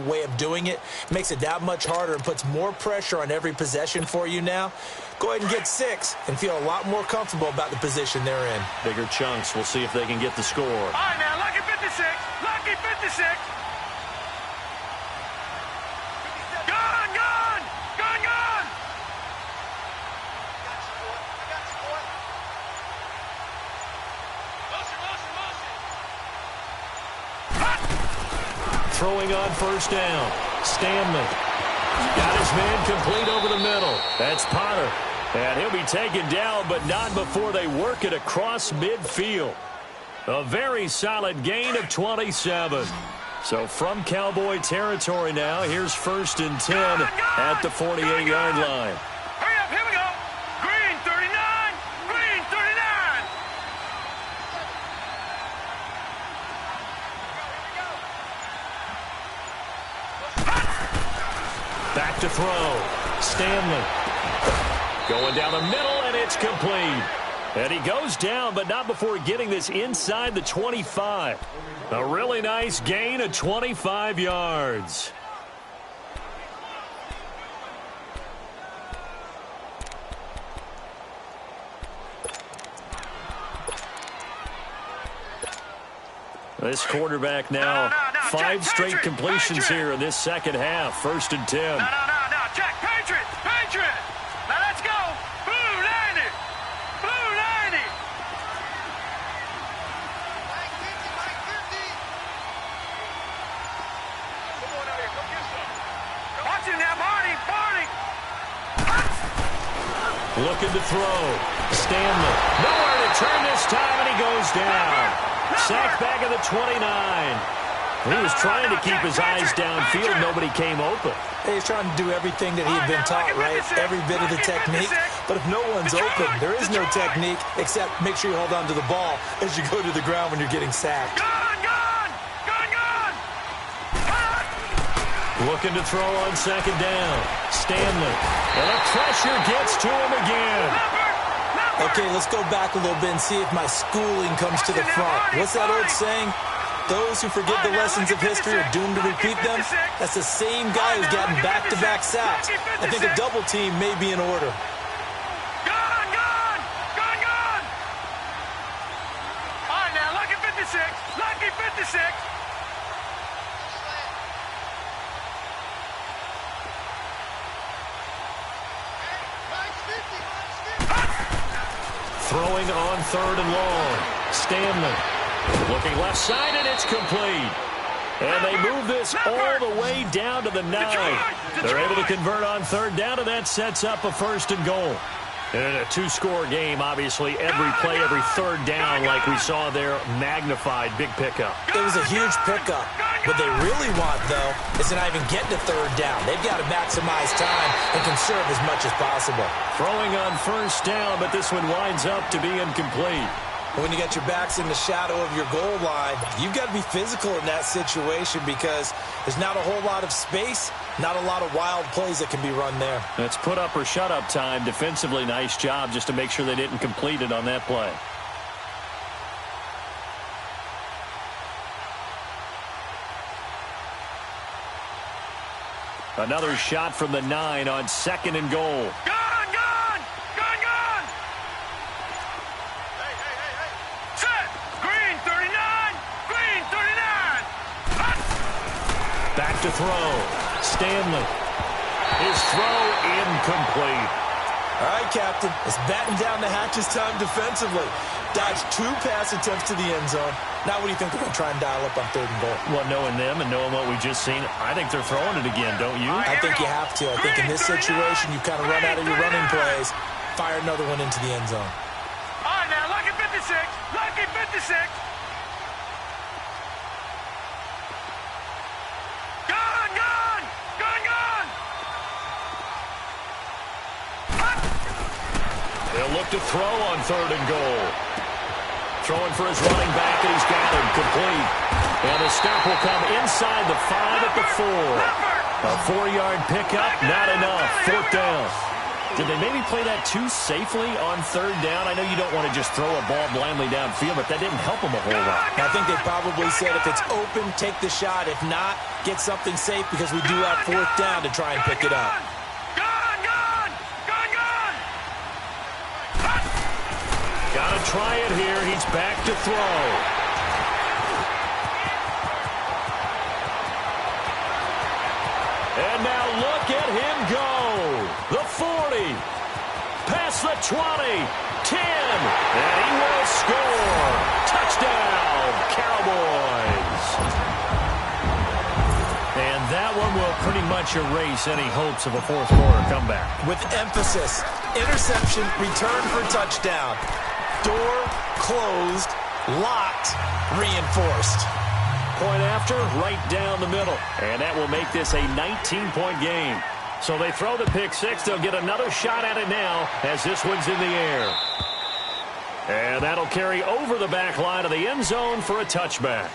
way of doing it makes it that much harder and puts more pressure on every possession for you now. Go ahead and get 6 and feel a lot more comfortable about the position they're in. Bigger chunks. We'll see if they can get the score. All right, now, lucky 56. Lucky 56. Gone, gone. Gone, gone. Throwing on first down. Stanley. Got his man complete over the middle. That's Potter. And he'll be taken down, but not before they work it across midfield. A very solid gain of 27. So from Cowboy territory now, here's 1st and 10 at the 48-yard line. Hurry up, here we go. Green 39. Green 39. Back to throw. Stanley. Going down the middle, and it's complete. And he goes down, but not before getting this inside the 25. A really nice gain of 25 yards. This quarterback now, No. 5 straight Patriot, completions Patriot. here in this second half. 1st and 10. No. Check. Patriot. Now let's go. Blue 90. Blue 90. Watch him now, Barney. Looking to throw. Stanley. Nowhere to turn this time, and he goes down. Sacked back at the 29. He was trying to keep his eyes downfield. Nobody came open. He's trying to do everything that he had been taught, right? Every bit of the technique. But if no one's open, there is no technique except make sure you hold on to the ball as you go to the ground when you're getting sacked. Gone. Looking to throw on 2nd down. Stanley. And the pressure gets to him again. Okay, let's go back a little bit and see if my schooling comes to the front. What's that old saying? Those who forget the lessons of history are doomed to repeat them. That's the same guy who's gotten back-to-back sacks. I think a double team may be in order. Gone. All right, now, lucky 56. Lucky 56. Throwing on 3rd and long. Stanley. Looking left side, and it's complete. And they move this all the way down to the 9. They're able to convert on 3rd down, and that sets up a 1st and goal. And in a 2-score game, obviously, every play, every 3rd down, like we saw there, magnified, big pickup. It was a huge pickup. What they really want, though, is to not even get to 3rd down. They've got to maximize time and conserve as much as possible. Throwing on 1st down, but this one winds up to be incomplete. When you got your backs in the shadow of your goal line, you've got to be physical in that situation because there's not a whole lot of space, not a lot of wild plays that can be run there. It's put up or shut up time. Defensively, nice job just to make sure they didn't complete it on that play. Another shot from the 9 on 2nd and goal. Gone. Set. Green 39. Green 39. Back to throw. Stanley. His throw incomplete. All right, Captain. It's batten down the hatches time defensively. Dodged 2 pass attempts to the end zone. Now what do you think they're going to try and dial up on 3rd and goal? Well, knowing them and knowing what we just seen, I think they're throwing it again, don't you? I think you have to. I think in this situation, you kind of run out of your running plays, fire another one into the end zone. All right, now, lucky 56. Lucky 56. Gone. They'll look to throw on 3rd and goal. Throwing for his running back, and he's got him complete. And the stop will come inside the 5 at the 4. A 4-yard pickup, not enough. 4th down. Did they maybe play that too safely on third down? I know you don't want to just throw a ball blindly downfield, but that didn't help them a whole lot. I think they probably said if it's open, take the shot. If not, get something safe because we do have fourth down to try and pick it up. Gotta try it here. He's back to throw. And now look at him go. The 40. Past the 20. 10. And he will score. Touchdown, Cowboys. And that one will pretty much erase any hopes of a fourth quarter comeback. With emphasis. Interception, return for touchdown. Door closed, locked, reinforced. Point after, right down the middle. And that will make this a 19-point game. So they throw the pick six. They'll get another shot at it now as this one's in the air. And that'll carry over the back line of the end zone for a touchback.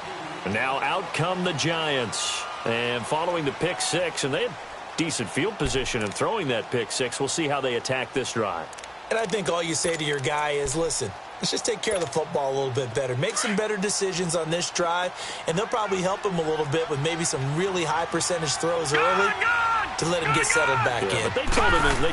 And now out come the Giants. And following the pick six, and they had decent field position in throwing that pick six. We'll see how they attack this drive. And I think all you say to your guy is, listen, let's just take care of the football a little bit better. Make some better decisions on this drive, and they'll probably help him a little bit with maybe some really high percentage throws early to let him get settled back in. But they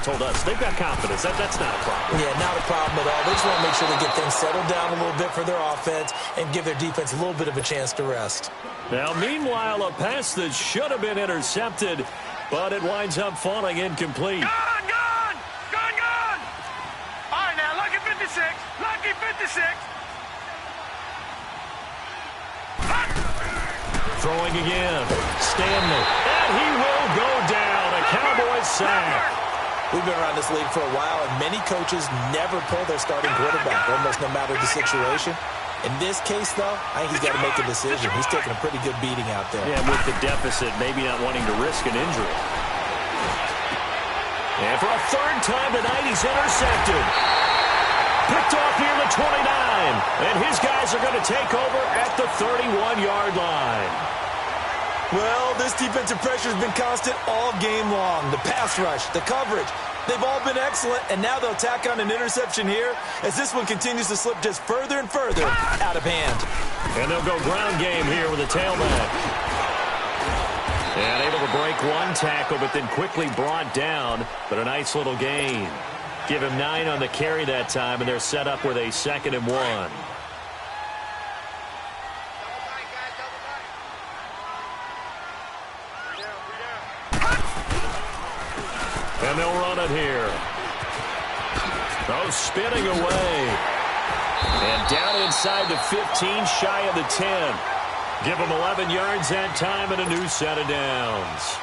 told us, they've got confidence. That's not a problem. Yeah, not a problem at all. They just want to make sure they get things settled down a little bit for their offense and give their defense a little bit of a chance to rest. Now, meanwhile, a pass that should have been intercepted, but it winds up falling incomplete. Lucky 56. Throwing again. Stanley. And he will go down. A Cowboys sack. We've been around this league for a while, and many coaches never pull their starting quarterback, almost no matter the situation. In this case, though, I think he's got to make a decision. He's taking a pretty good beating out there. Yeah, with the deficit, maybe not wanting to risk an injury. And for a third time tonight, he's intercepted. Picked off near the 29, and his guys are going to take over at the 31-yard line. Well, this defensive pressure has been constant all game long. The pass rush, the coverage, they've all been excellent, and now they'll tack on an interception here as this one continues to slip just further and further out of hand. And they'll go ground game here with a tailback. And able to break one tackle, but then quickly brought down, but a nice little gain. Give him 9 on the carry that time, and they're set up with a 2nd and 1. And they'll run it here. Oh, spinning away. And down inside the 15, shy of the 10. Give them 11 yards that time and a new set of downs.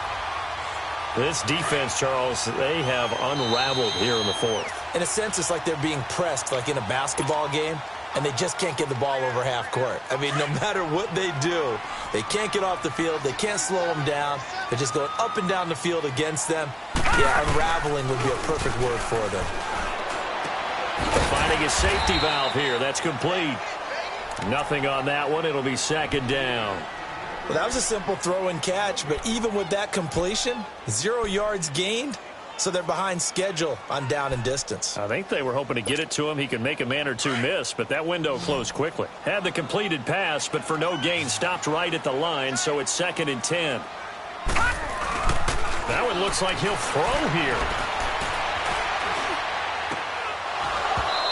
This defense, Charles, they have unraveled here in the fourth. In a sense, it's like they're being pressed, like in a basketball game, and they just can't get the ball over half court. I mean, no matter what they do, they can't get off the field. They can't slow them down. They're just going up and down the field against them. Yeah, unraveling would be a perfect word for them. Finding a safety valve here. That's complete. Nothing on that one. It'll be 2nd down. Well, that was a simple throw and catch, but even with that completion, 0 yards gained, so they're behind schedule on down and distance. I think they were hoping to get it to him. He could make a man or two miss, but that window closed quickly. Had the completed pass, but for no gain, stopped right at the line, so it's 2nd and 10. That one looks like he'll throw here.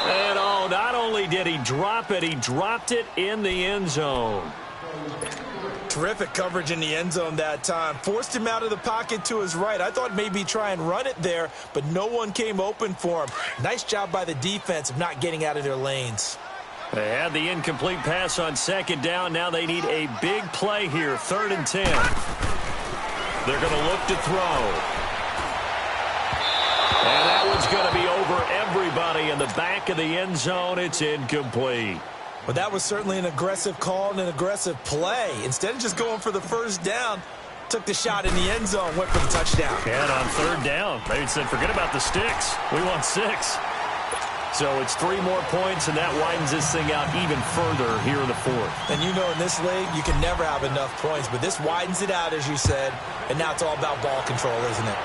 And oh, not only did he drop it, he dropped it in the end zone. Terrific coverage in the end zone that time. Forced him out of the pocket to his right. I thought maybe try and run it there, but no one came open for him. Nice job by the defense of not getting out of their lanes. They had the incomplete pass on 2nd down. Now they need a big play here, 3rd and 10. They're going to look to throw. And that one's going to be over everybody in the back of the end zone. It's incomplete. Well, that was certainly an aggressive call and an aggressive play. Instead of just going for the first down, took the shot in the end zone, went for the touchdown. And on 3rd down, they said, forget about the sticks. We want 6. So it's 3 more points, and that widens this thing out even further here in the fourth. And you know in this league, you can never have enough points, but this widens it out, as you said, and now it's all about ball control, isn't it?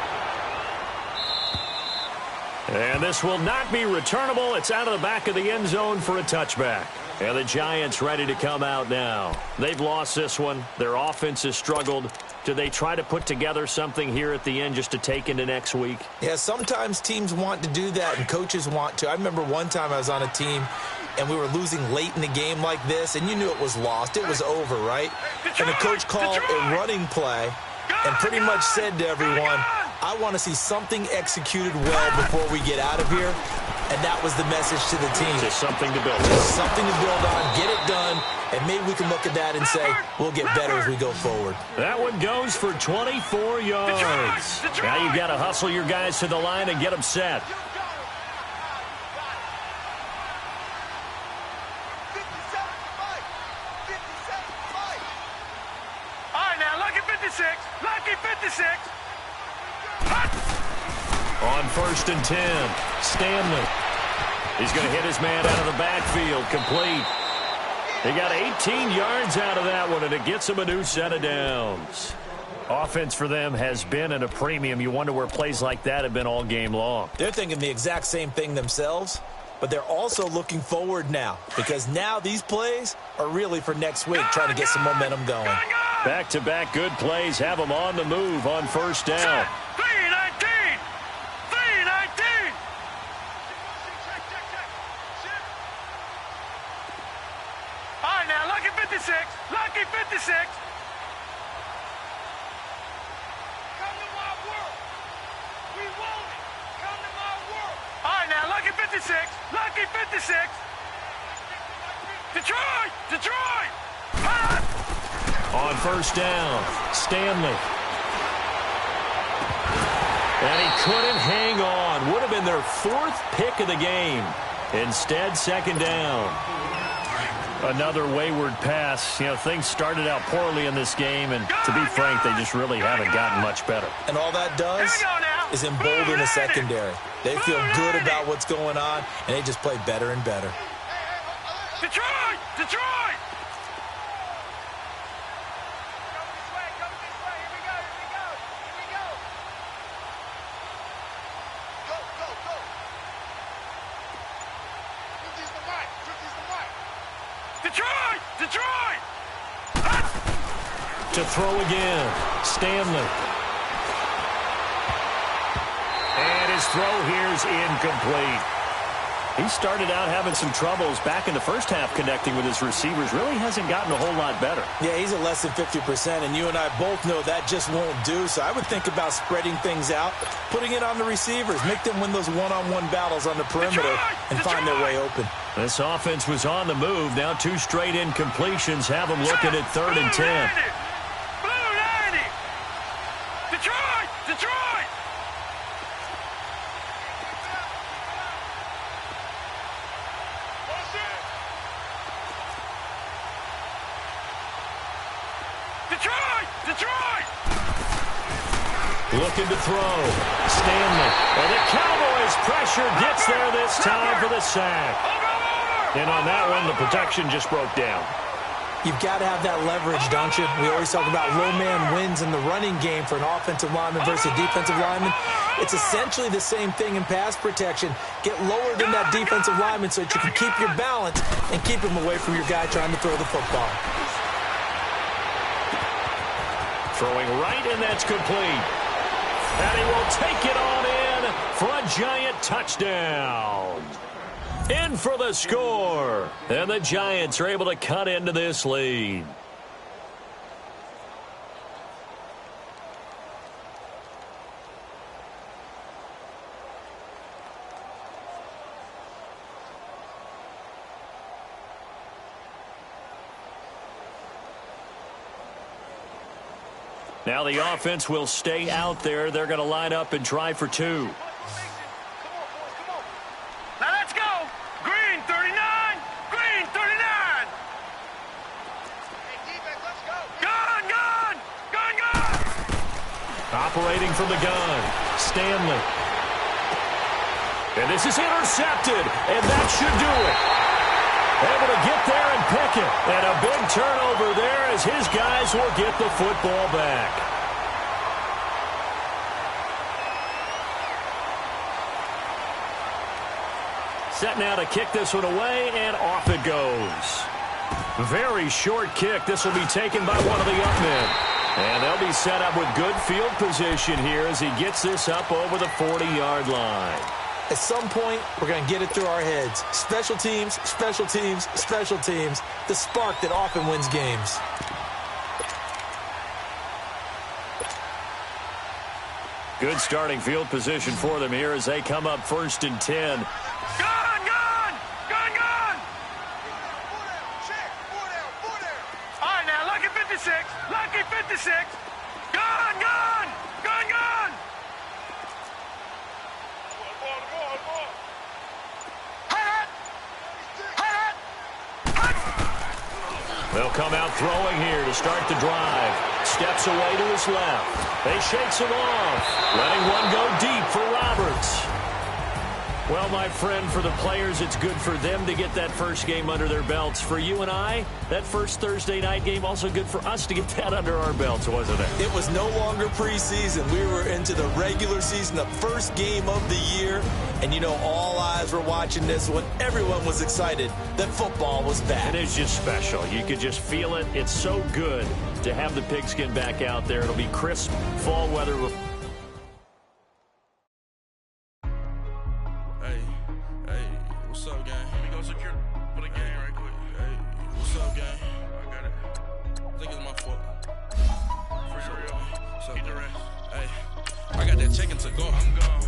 And this will not be returnable. It's out of the back of the end zone for a touchback. And the Giants ready to come out now. They've lost this one. Their offense has struggled. Do they try to put together something here at the end just to take into next week? Yeah, sometimes teams want to do that and coaches want to. I remember one time I was on a team and we were losing late in the game like this, and you knew it was lost. It was over, right? And the coach called a running play and pretty much said to everyone, I want to see something executed well before we get out of here. And that was the message to the team. Just something to build on. Just something to build on, get it done, and maybe we can look at that and say, we'll get better as we go forward. That one goes for 24 yards. Now you've got to hustle your guys to the line and get them set. All right, now, lucky 56. Lucky 56. On 1st and 10, Stanley. He's going to hit his man out of the backfield, complete. He got 18 yards out of that one, and it gets him a new set of downs. Offense for them has been at a premium. You wonder where plays like that have been all game long. They're thinking the exact same thing themselves, but they're also looking forward now because now these plays are really for next week, trying to get some momentum going. Back-to-back good plays have them on the move on 1st down. 319. 319. All right, now, lucky 56. Lucky 56. Come to my world. We want it. Come to my world. All right, now, lucky 56. Lucky 56. Detroit. Detroit. On 1st down, Stanley. And he couldn't hang on. Would have been their 4th pick of the game. Instead, 2nd down. Another wayward pass. You know, things started out poorly in this game, and to be frank, they just really haven't gotten much better. And all that does is embolden the secondary. They feel good about what's going on, and they just play better and better. Detroit! Detroit! Detroit! Detroit! To throw again, Stanley. And his throw here's incomplete. He started out having some troubles back in the first half connecting with his receivers. Really hasn't gotten a whole lot better. Yeah, he's at less than 50%, and you and I both know that just won't do. So I would think about spreading things out, putting it on the receivers, make them win those one-on-one battles on the perimeter and find their way open. This offense was on the move. Now 2 straight incompletions have them looking at 3rd and 10. Blue 90! Detroit! Detroit! Detroit! Detroit! Looking to throw. Stanley. And the Cowboys pressure gets there this time for the sack. And on that one, the protection just broke down. You've got to have that leverage, don't you? We always talk about low man wins in the running game for an offensive lineman versus a defensive lineman. It's essentially the same thing in pass protection. Get lower than that defensive lineman so that you can keep your balance and keep him away from your guy trying to throw the football. Throwing right, and that's complete. And he will take it on in for a Giant touchdown. In for the score. And the Giants are able to cut into this lead. Now the offense will stay out there. They're going to line up and try for 2. Now let's go. Green 39. Green 39. Gun, gun. Gun, gun. Operating from the gun, Stanley. And this is intercepted, and that should do it. Able to get there and pick it. And a big turnover there as his guys will get the football back. set now to kick this one away, and off it goes. Very short kick. This will be taken by one of the up men. And they'll be set up with good field position here as he gets this up over the 40-yard line. At some point, we're going to get it through our heads. Special teams, special teams, special teams. The spark that often wins games. Good starting field position for them here as they come up 1st and 10. Gun! All right, now, lucky 56. Lucky 56. Gun! They'll come out throwing here to start the drive. Steps away to his left. They shakes him off, letting one go deep for Roberts. Well, my friend, for the players, it's good for them to get that first game under their belts. For you and I, that first Thursday night game, also good for us to get that under our belts, wasn't it? It was no longer preseason. We were into the regular season, the first game of the year. And, you know, all eyes were watching this when everyone was excited that football was back. It is just special. You could just feel it. It's so good to have the pigskin back out there. It'll be crisp fall weather. What's up, gang? Let me go secure for the game right quick. Hey, what's up, gang? I got it. I think it's my fault. For real. What's up, gang? Hey, I got that chicken to go. I'm gone.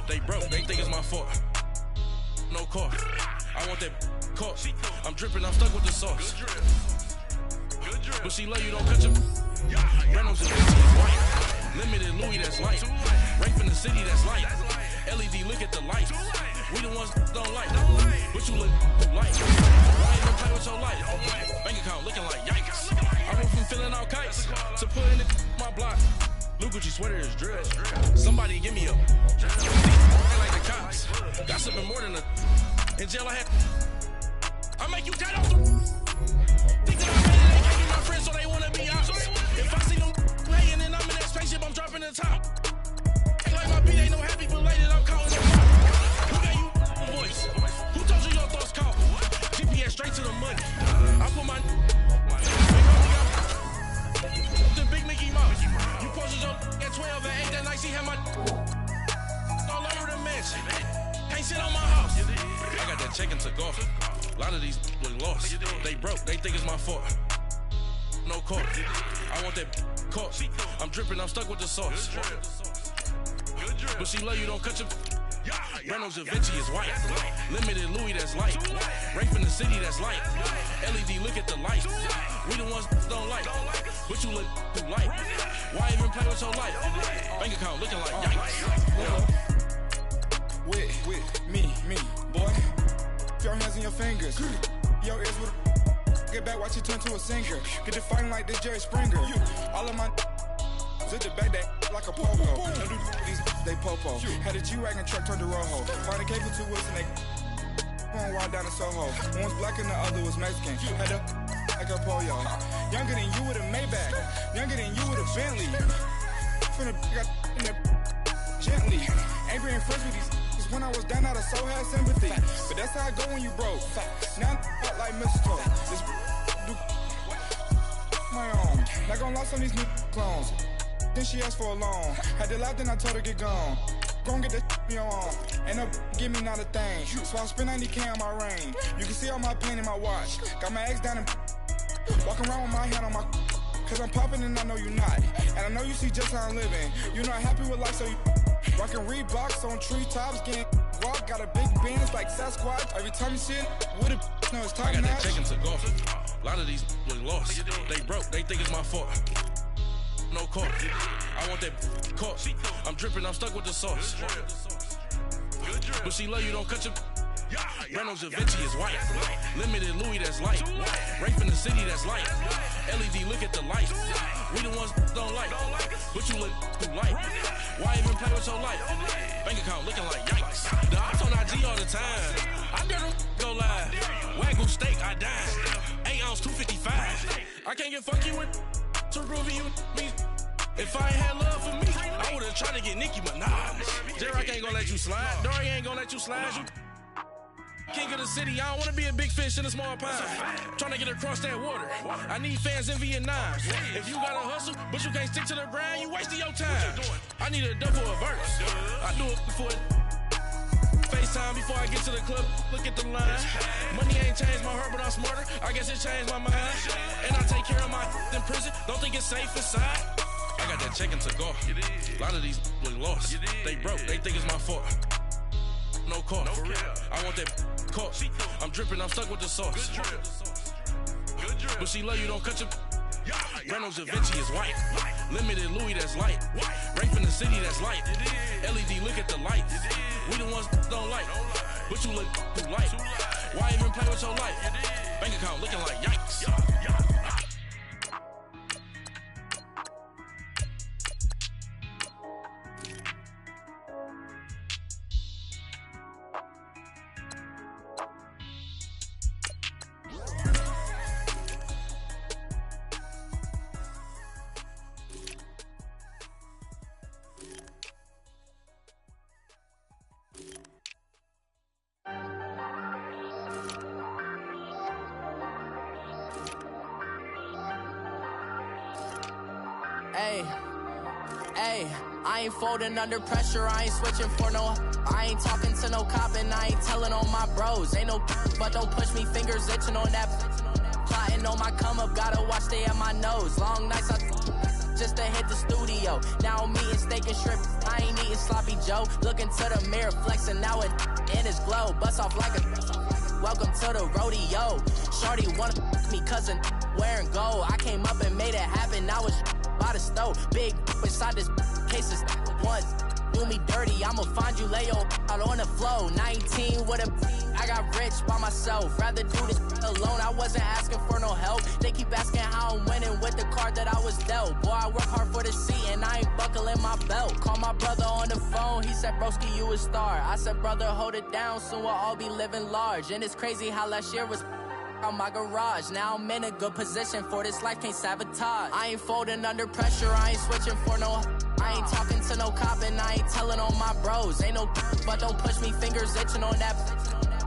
They broke. They think it's my fault. No car. I want that caught. I'm dripping. I'm stuck with the sauce. Good drip. But she love you. Don't cut your. Reynolds and white. Limited Louis. That's light. Rape in the city. That's light. LED. Look at the light. We the ones don't like, but you look like. Why ain't no play with your life? Bank account looking like yikes. I went from filling out kites to putting it my block. Blue Gucci sweater is drip. Somebody give me a. Like the cops. Got something more than a. In jail I had. I make you dead off the. Think that I made it, they can't be my friends, so they wanna be out. If I see them laying and I'm in that spaceship, I'm dropping the top. Ain't like my beat ain't no happy belated, I'm counting the top. Voice. Who told you your thoughts count? GPS straight to the money. I put my the big Mickey Mouse. You posted your at 12 and 8 that night. She had my all over the mansion. Can't sit on my house. I got that chicken to go. A lot of these look lost. They broke. They think it's my fault. No car. I want that caught. I'm dripping. I'm stuck with the sauce. But she love you. Don't cut your. Reynolds and Vinci is white. Limited Louis, that's light. Rape in the city, that's light. LED, look at the light. We the ones don't like, but you look too light. Why even play with your life? Bank account looking like yikes. With me, boy. Your hands and your fingers. Your ears with get back, watch you turn to a singer. Get to fighting like this Jerry Springer. All of my zip the back that like a pogo. These they popo. Had a G-Wagon truck turned to Rojo. Find a cable 2 wheels and they going wild down in Soho. One was black and the other was Mexican. Had a like a pollo. Younger than you with a Maybach. Younger than you with a Bentley. From the got in the gently. Ain't being friends with these. Cause when I was down, I so had sympathy. But that's how I go when you broke. Now I'm like mistletoe. This do my own. Not gonna lost on these new clones. Then she asked for a loan. Had to laugh, then I told her get gone. Gon' get that me on. Ain't no give me not a thing. So I spend 90K on my ring. You can see all my pain in my watch. Got my ex down and walking around with my hand on my. Cause I'm popping and I know you not. And I know you see just how I'm living. You're not happy with life, so you rockin' Reeboks on treetops, getting walk. Got a big Benz like Sasquatch. Every time you see it, with a no, it's top notch. I got that chicken to go. A lot of these look lost. They broke. They think it's my fault. No car. I want that caught. I'm dripping. I'm stuck with the sauce. But she love you. Don't cut your. Reynolds and Vinci is white. Limited Louis, that's light. Rape in the city, that's light. LED, look at the light. We the ones don't like, but you look too light. Why even play with your life? Bank account looking like yikes. The ops on IG all the time. I never go live. Wagyu steak, I dine. 8 ounce, 255. I can't get funky with to prove you me. If I ain't had love for me, I would've tried to get Nicki Minaj. J-Rock ain't gonna let you slide. Dory ain't gonna let you slide. You king of the city, I don't wanna be a big fish in a small pond. Trying to get across that water. I need fans in Vietnam. If you gotta hustle, but you can't stick to the grind, you wasting your time. I need a double a verse. I do it before FaceTime before I get to the club. Look at the line. Money ain't changed my heart, but I'm smarter. I guess it changed my mind. And I take care of my in prison. Don't think it's safe inside. I got that check to go. A lot of these look lost. They broke. They think it's my fault. No call. For real. I want that caught. I'm dripping. I'm stuck with the sauce. But she love you. Don't cut your. Reynolds Da Vinci is white. Limited Louis, that's light. Rank from the city, that's light. LED, look at the lights. We the ones don't like. But you look too light. Why even play with your life? Bank account looking like yikes. I ain't folding under pressure, I ain't switching for no. I ain't talking to no cop and I ain't telling on my bros. Ain't no but don't push me, fingers itching on that. Plotting on my come up, gotta watch they at my nose. Long nights I just to hit the studio. Now I'm eating steak and shrimp, I ain't eating sloppy Joe. Looking to the mirror, flexing now it in his glow. Bust off like a welcome to the rodeo. Shorty wanna me cousin wearing gold. I came up and made it happen, now it's by the stove. Big inside this cases once do me dirty, I'ma find you lay out on the floor. 19 with a I got rich by myself, rather do this alone. I wasn't asking for no help. They keep asking how I'm winning with the card that I was dealt. Boy, I work hard for the seat and I ain't buckling my belt. Call my brother on the phone, he said, broski, you a star. I said, brother, hold it down, soon we'll all be living large. And it's crazy how last year was on my garage. Now I'm in a good position for this life, can't sabotage. I ain't folding under pressure, I ain't switching for no. I ain't talking to no cop and I ain't telling on my bros. Ain't no but don't push me, fingers itching on that.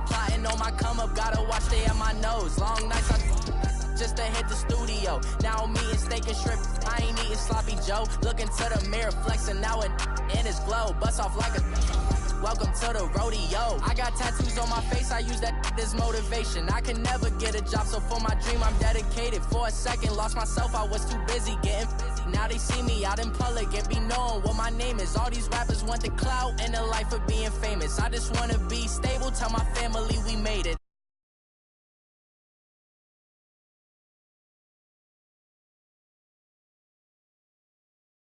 Plotting on my come up, gotta watch they at my nose. Long nights I just to hit the studio. Now I'm eating steak and shrimp, I ain't eating sloppy Joe. Looking to the mirror, flexing now it in his glow. Bust off like a welcome to the rodeo. I got tattoos on my face, I use that as motivation. I can never get a job, so for my dream I'm dedicated. For a second, lost myself, I was too busy getting busy. Now they see me out in public and be known what my name is. All these rappers want the clout and the life of being famous. I just wanna be stable, tell my family we made it.